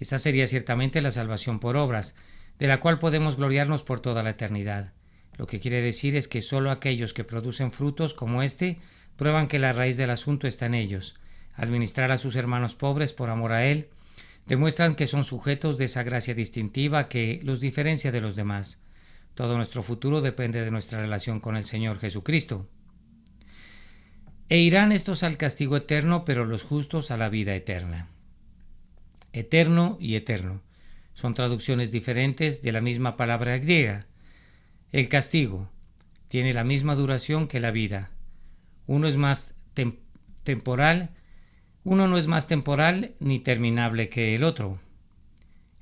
Esta sería ciertamente la salvación por obras, de la cual podemos gloriarnos por toda la eternidad. Lo que quiere decir es que solo aquellos que producen frutos como este prueban que la raíz del asunto está en ellos. Al ministrar a sus hermanos pobres por amor a Él, demuestran que son sujetos de esa gracia distintiva que los diferencia de los demás. Todo nuestro futuro depende de nuestra relación con el Señor Jesucristo. E irán estos al castigo eterno, pero los justos a la vida eterna. Eterno y eterno son traducciones diferentes de la misma palabra griega. El castigo tiene la misma duración que la vida. Uno no es más temporal ni terminable que el otro.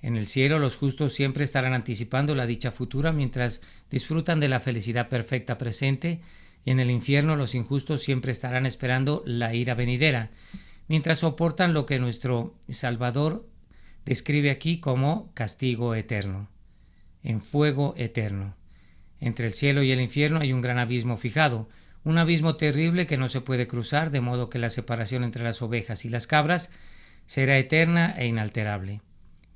En el cielo los justos siempre estarán anticipando la dicha futura mientras disfrutan de la felicidad perfecta presente, y en el infierno los injustos siempre estarán esperando la ira venidera, mientras soportan lo que nuestro Salvador describe aquí como castigo eterno, en fuego eterno. Entre el cielo y el infierno hay un gran abismo fijado, un abismo terrible que no se puede cruzar, de modo que la separación entre las ovejas y las cabras será eterna e inalterable.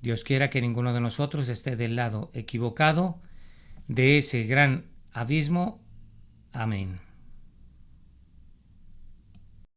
Dios quiera que ninguno de nosotros esté del lado equivocado de ese gran abismo. Amén.